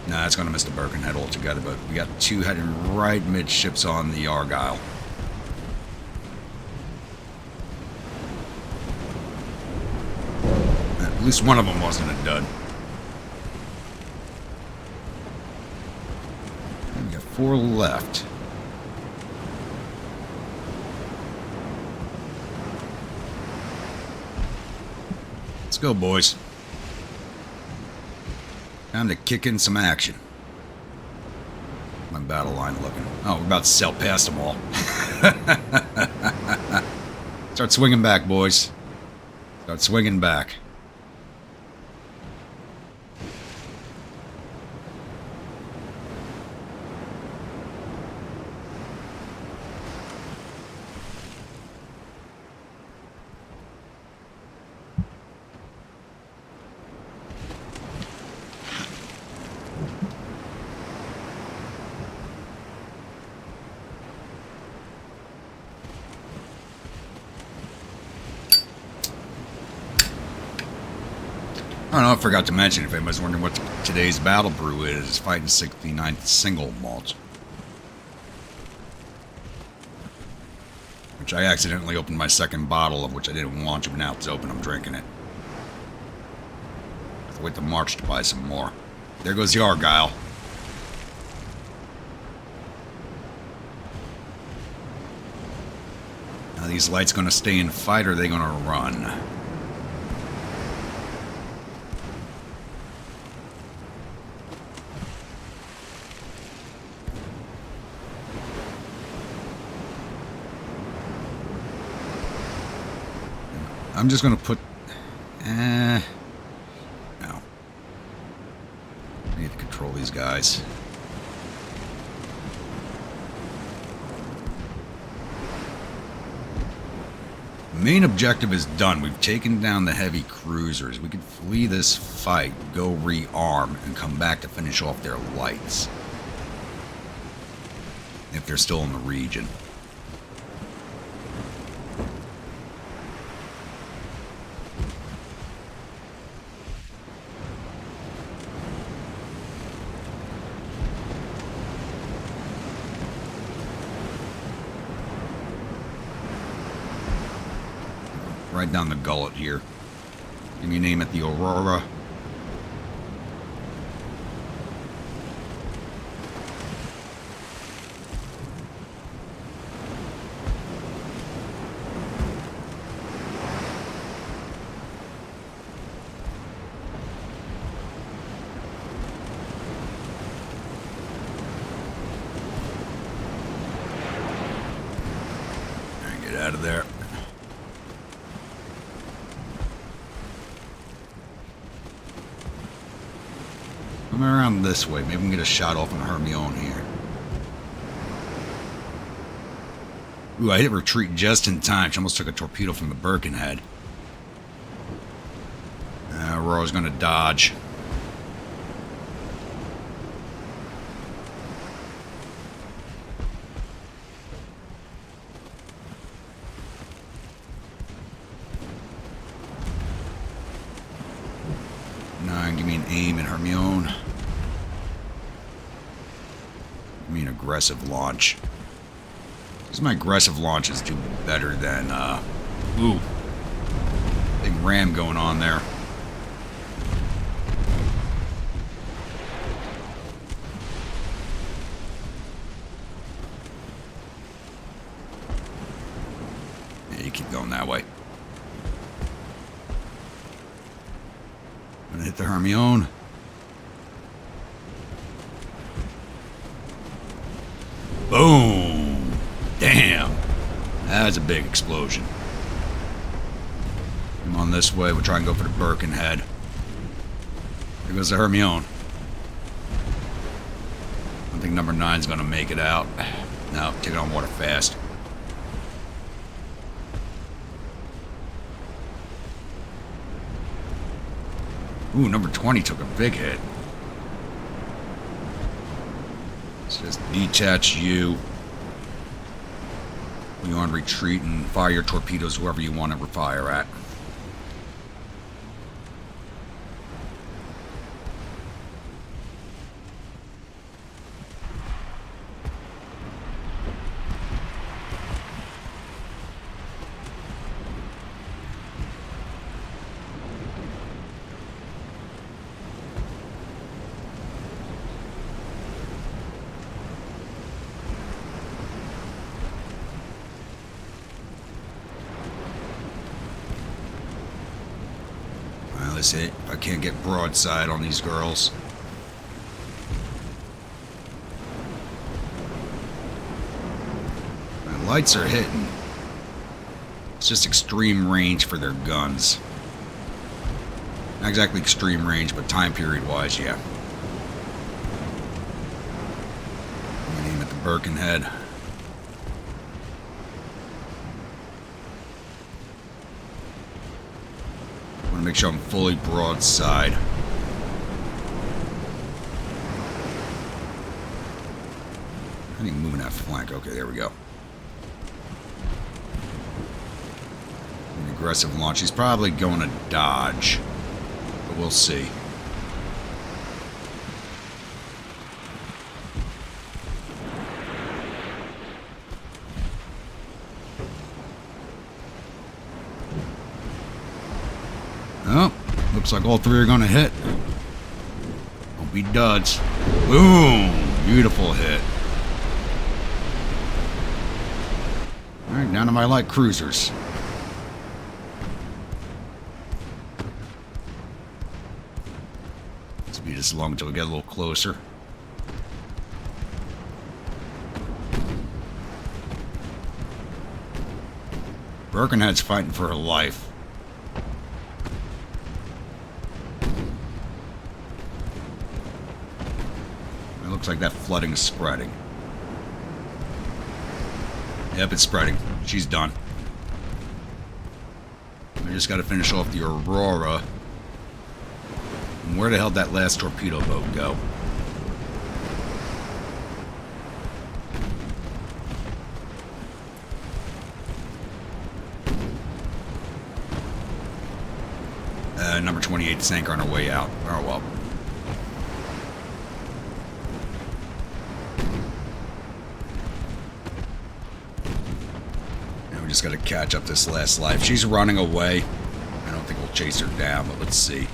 Nah, it's going to miss the Birkenhead altogether, but we got 2 heading right midships on the Argyle. At least one of them wasn't a dud. We got 4 left. Let's go, boys. Time to kick in some action. My battle line looking. Oh, we're about to sail past them all. Start swinging back, boys. Start swinging back. Oh no, I forgot to mention, if anybody's wondering what today's battle brew is, it's fighting 69th single malt. Which I accidentally opened my second bottle of, which I didn't want, but now it's open, I'm drinking it. I have to wait till March to buy some more. There goes the Argyle. Now these lights gonna stay in fight, or are they gonna run? I'm just going to put... no. I need to control these guys. The main objective is done. We've taken down the heavy cruisers. We can flee this fight, go rearm, and come back to finish off their lights. If they're still in the region. Right down the gullet here. Give me a name at the Aurora. Get out of there. Come around this way. Maybe we can get a shot off on Hermione here. Ooh, I hit retreat just in time. She almost took a torpedo from the Birkenhead. Aurora's gonna dodge. Give me an aim at Hermione. Give me an aggressive launch. Because my aggressive launches do better than, ooh. Big ram going on there. Yeah, you keep going that way. Gonna hit the Hermione. Boom! Damn! That's a big explosion. Come on this way. We'll try and go for the Birkenhead. There goes the Hermione. I think number 9's gonna make it out. No, take it on water fast. Ooh, number 20 took a big hit. Let's just detach you. You on retreat and fire your torpedoes whoever you want to fire at. Let's see. I can't get broadside on these girls. My lights are hitting. It's just extreme range for their guns. Not exactly extreme range, but time period wise, yeah. I'm gonna aim at the Birkenhead. Make sure I'm fully broadside. I think moving that flank. Okay, there we go. An aggressive launch. He's probably going to dodge, but we'll see. Oh, looks like all three are going to hit. Won't be duds. Boom! Beautiful hit. Alright, down to my light cruisers. Let's be this long until we get a little closer. Birkenhead's fighting for her life. Looks like that flooding is spreading. Yep, it's spreading. She's done. I just got to finish off the Aurora. And where the hell did that last torpedo boat go? Number 28 sank on her way out. Oh well. We just got to catch up this last life. She's running away. I don't think we'll chase her down, but let's see.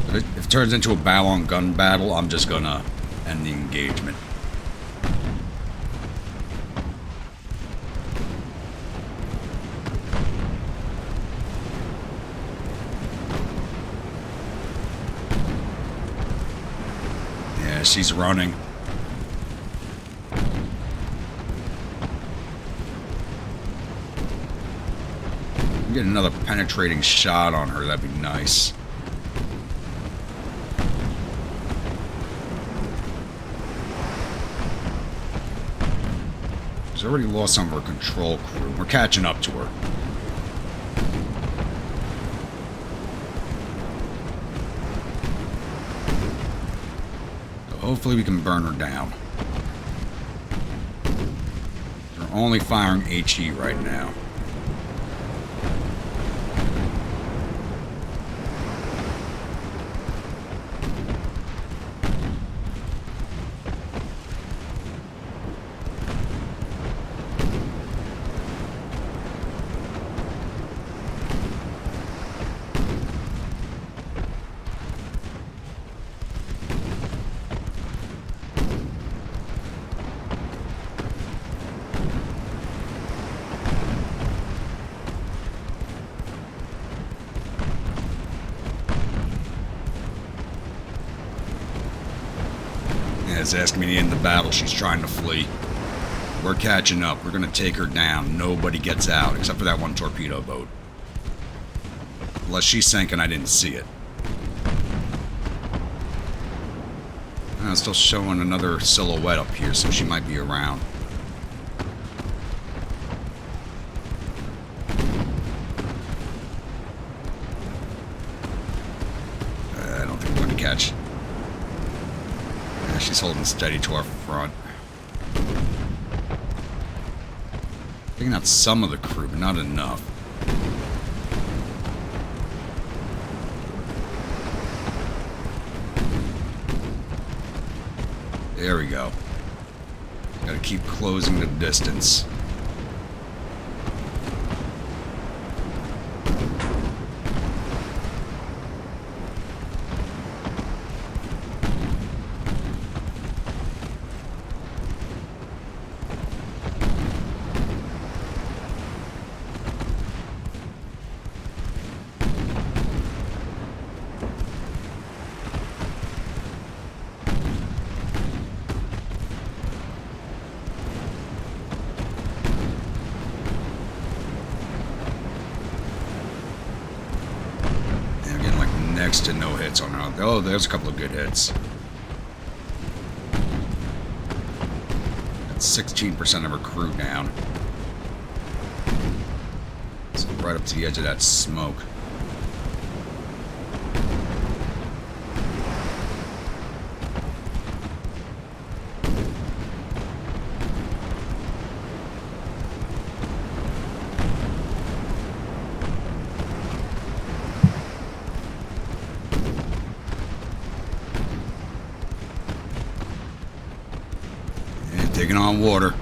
If it turns into a bow-on-gun battle, I'm just gonna end the engagement. Yeah, she's running. Get another penetrating shot on her, that'd be nice. She's already lost some of her control crew. We're catching up to her. So hopefully we can burn her down. They're only firing HE right now. It's asking me to end the battle. She's trying to flee. We're catching up. We're going to take her down. Nobody gets out except for that one torpedo boat. Unless she sank and I didn't see it. It's still showing another silhouette up here, so she might be around. I don't think we're going to catch. She's holding steady to our front. Taking out some of the crew, but not enough. There we go. Gotta keep closing the distance. Next to no hits on her. Oh, there's a couple of good hits. That's 16% of her crew down. So right up to the edge of that smoke. Taking on water.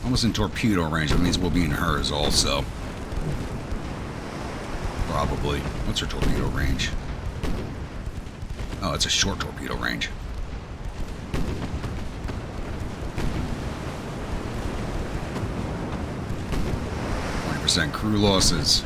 Almost in torpedo range. That means we'll be in hers also. Probably. What's her torpedo range? Oh, it's a short torpedo range. 20% crew losses.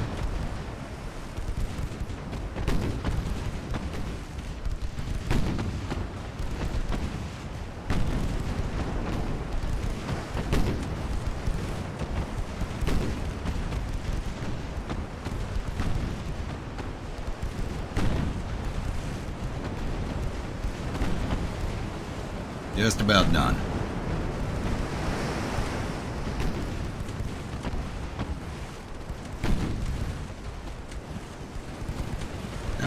Just about done.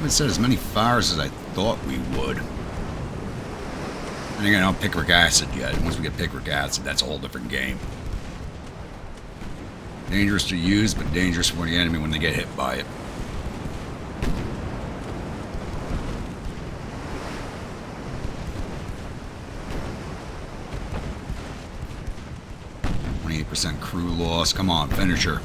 haven't set as many fires as I thought we would. And again, I don't picric acid yet. Once we get picric acid, that's a whole different game. Dangerous to use, but dangerous for the enemy when they get hit by it. %, crew loss. Come on, finish her.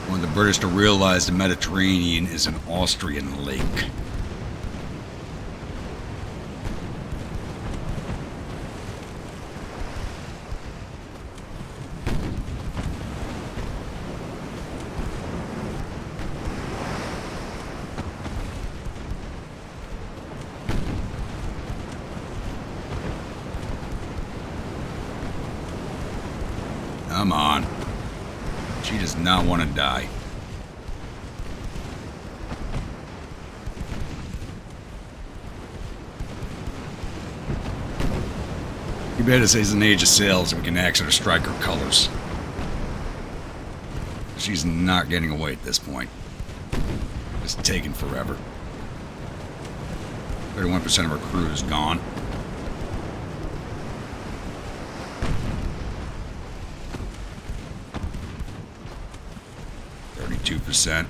I want the British to realize the Mediterranean is an Austrian lake. Come on. She does not want to die. You better say it's an age of sails and we can actually strike her colors. She's not getting away at this point. It's taking forever. 31% of her crew is gone. %.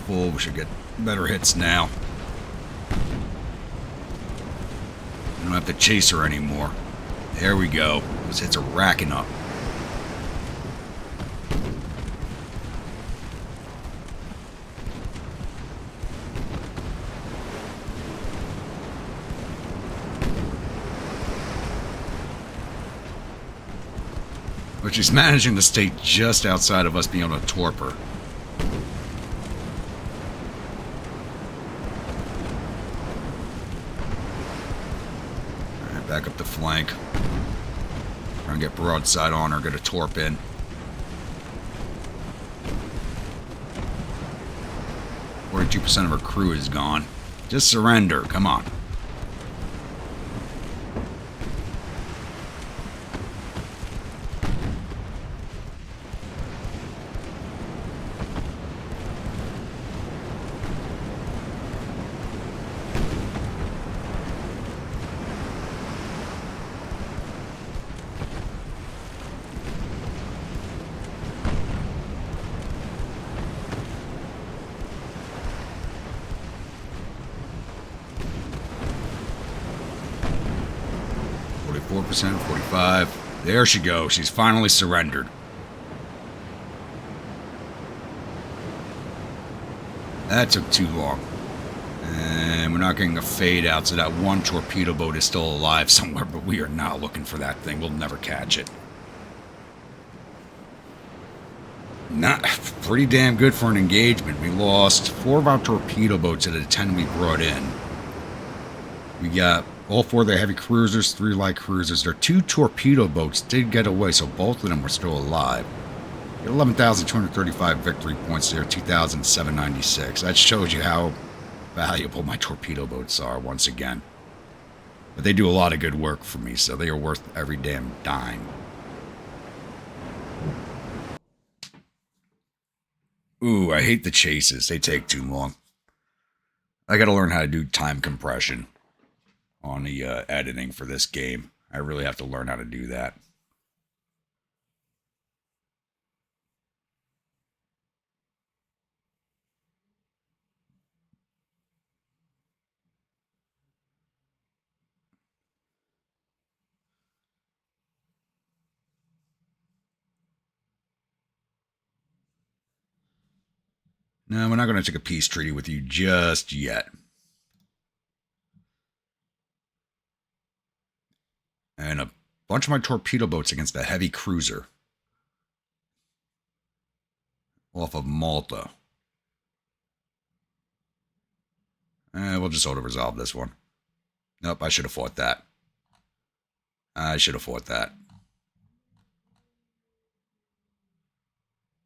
Full. We should get better hits now. We don't have to chase her anymore. There we go. Those hits are racking up. But she's managing to stay just outside of us being able to torp her. Back up the flank. Try and get broadside on her, get a torp in. %, of her crew is gone. Just surrender, come on. %, 45. There she goes. She's finally surrendered. That took too long. And we're not getting a fade out, so that one torpedo boat is still alive somewhere, but we are not looking for that thing. We'll never catch it. Not pretty damn good for an engagement. We lost 4 of our torpedo boats out of the 10 we brought in. We got all 4 of the heavy cruisers, 3 light cruisers. Their 2 torpedo boats did get away, so both of them were still alive. 11,235 victory points there, 2,796. That shows you how valuable my torpedo boats are once again. But they do a lot of good work for me, so they are worth every damn dime. Ooh, I hate the chases. They take too long. I gotta learn how to do time compression on the editing for this game. I really have to learn how to do that. No, we're not going to take a peace treaty with you just yet. And a bunch of my torpedo boats against a heavy cruiser off of Malta. We'll just auto-resolve this one. Nope, I should have fought that. I should have fought that.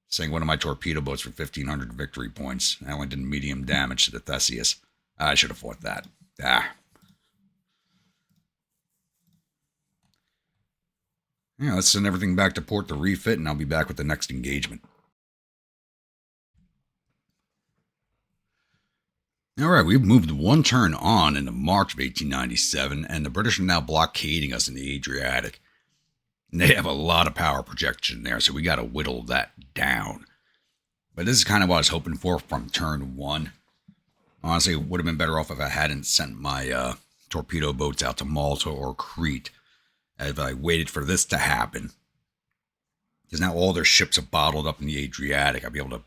Sank one of my torpedo boats for 1,500 victory points. I only did medium damage to the Theseus. I should have fought that. Ah. Yeah, let's send everything back to port to refit, and I'll be back with the next engagement. Alright, we've moved one turn on into March of 1897, and the British are now blockading us in the Adriatic. And they have a lot of power projection there, so we got to whittle that down. But this is kind of what I was hoping for from turn one. Honestly, it would have been better off if I hadn't sent my torpedo boats out to Malta or Crete. If I waited for this to happen. Because now all their ships are bottled up in the Adriatic. I'll be able to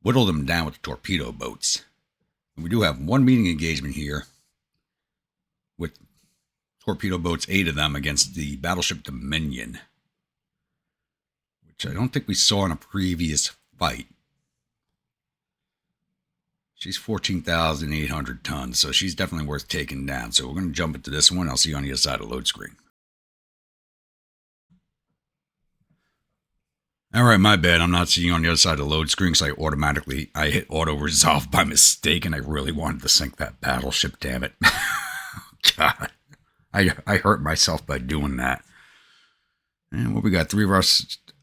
whittle them down with the torpedo boats. And we do have one meeting engagement here with torpedo boats, 8 of them, against the battleship Dominion, which I don't think we saw in a previous fight. She's 14,800 tons, so she's definitely worth taking down. So we're going to jump into this one. I'll see you on the other side of the load screen. Alright, my bad. I'm not seeing you on the other side of the load screen because I hit auto-resolve by mistake, and I really wanted to sink that battleship, damn it. God. I hurt myself by doing that. And what we got? 3 of our...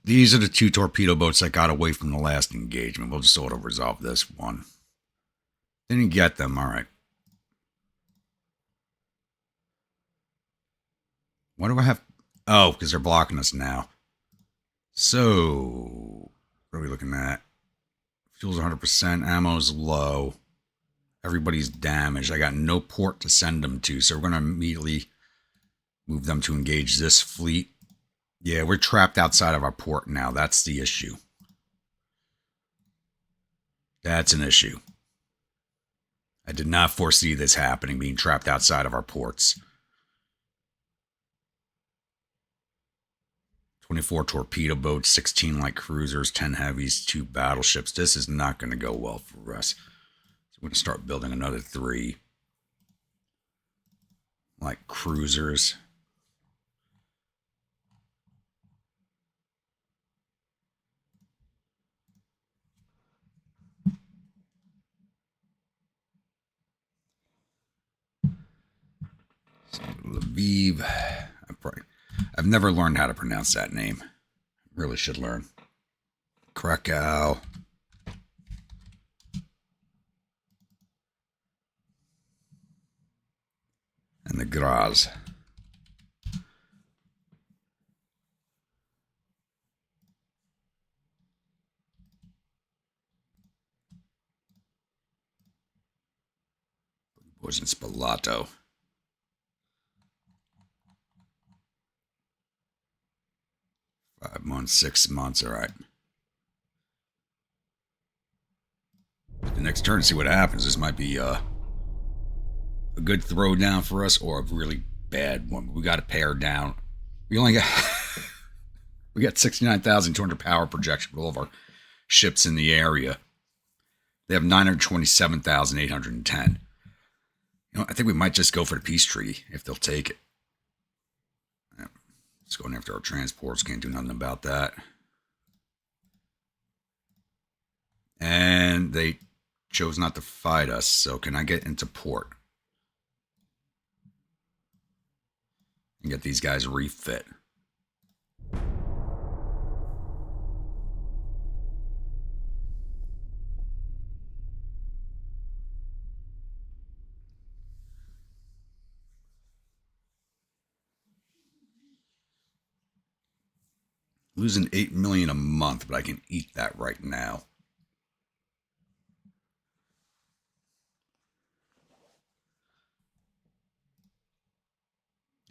These are the 2 torpedo boats that got away from the last engagement. We'll just auto-resolve this one. Didn't get them. Alright. What do I have? Oh, because they're blocking us now. So, what are we looking at? Fuel's 100%. Ammo's low. Everybody's damaged. I got no port to send them to, so we're going to immediately move them to engage this fleet. Yeah, we're trapped outside of our port now. That's the issue. That's an issue. I did not foresee this happening, being trapped outside of our ports. 24 torpedo boats, 16 light cruisers, 10 heavies, 2 battleships. This is not going to go well for us. So we're going to start building another 3 light cruisers. So Lviv. I've never learned how to pronounce that name. Really should learn. Krakow. And the Graz. Boys in Spalato. 5 months, 6 months, all right. The next turn, see what happens. This might be a good throwdown for us or a really bad one. We got to pare down. We only got we got 69,200 power projection with all of our ships in the area. They have 927,810. You know, I think we might just go for the peace treaty if they'll take it. It's going after our transports. Can't do nothing about that. And they chose not to fight us. So can I get into port? And get these guys refit. Losing 8 million a month, but I can eat that right now.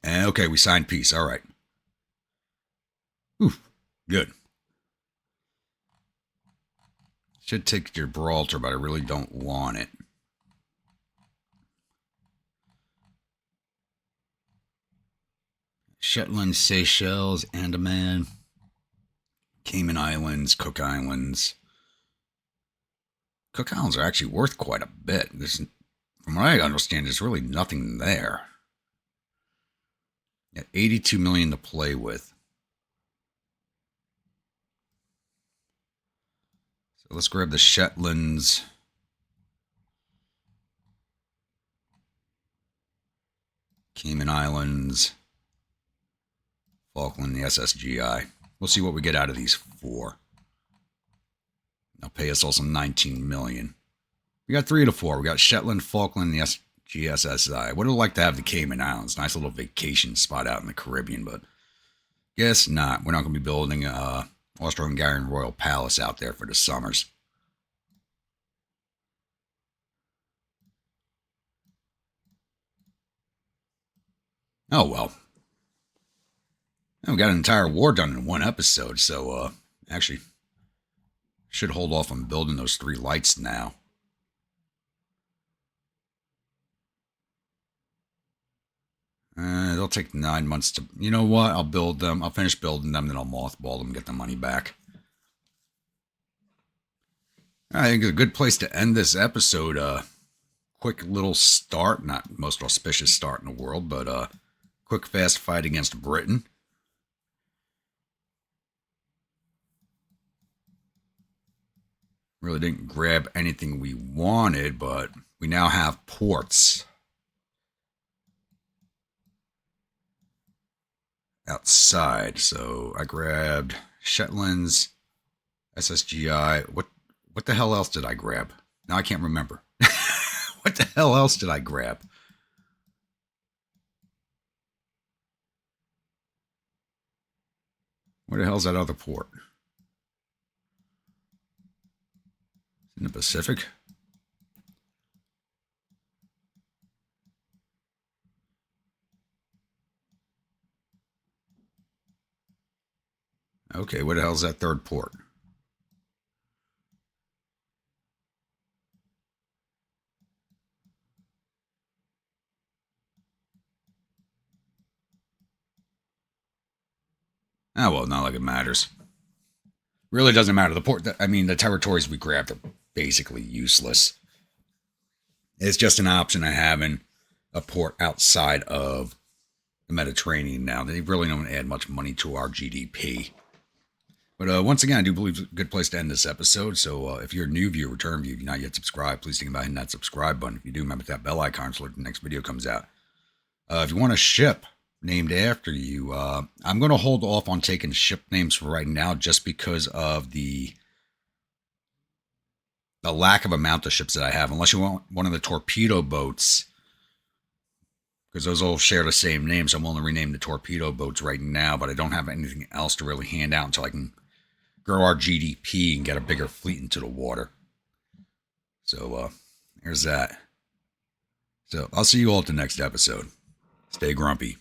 And okay, we signed peace. All right. Ooh, good. Should take Gibraltar, but I really don't want it. Shetland, Seychelles, Andaman, Cayman Islands, Cook Islands. Cook Islands are actually worth quite a bit. From what I understand, there's really nothing there. Yeah, 82 million to play with. So let's grab the Shetlands. Cayman Islands. Falkland, the SSGI. We'll see what we get out of these 4. They'll pay us also 19 million. We got 3 to 4. We got Shetland, Falkland, and the GSSI. Would have liked to have the Cayman Islands. Nice little vacation spot out in the Caribbean, but guess not. We're not going to be building Austro-Hungarian Royal Palace out there for the summers. Oh, well. We got an entire war done in one episode, so actually should hold off on building those 3 lights now. It'll take 9 months to... You know what? I'll build them. I'll finish building them, then I'll mothball them and get the money back. I think a good place to end this episode. Quick little start. Not most auspicious start in the world, but quick, fast fight against Britain. Really didn't grab anything we wanted, but we now have ports outside. So I grabbed Shetlands, SSGI. What the hell else did I grab? Now I can't remember. What the hell else did I grab? Where the hell's that other port? In the Pacific? Okay, where the hell's that third port? Oh, well, not like it matters. Really doesn't matter. The territories we grabbed are basically useless. It's just an option of having a port outside of the Mediterranean now. They really don't add much money to our GDP. But once again, I do believe it's a good place to end this episode. So if you're a new viewer, return viewer, if you're not yet subscribed, please think about hitting that subscribe button. If you do, remember that bell icon so the next video comes out. If you want a ship named after you, I'm going to hold off on taking ship names for right now just because of the lack of amount of ships that I have. Unless you want one of the torpedo boats, because those all share the same name, so I'm willing to rename the torpedo boats right now, but I don't have anything else to really hand out until I can grow our GDP and get a bigger fleet into the water. So there's that. So I'll see you all at the next episode. Stay grumpy.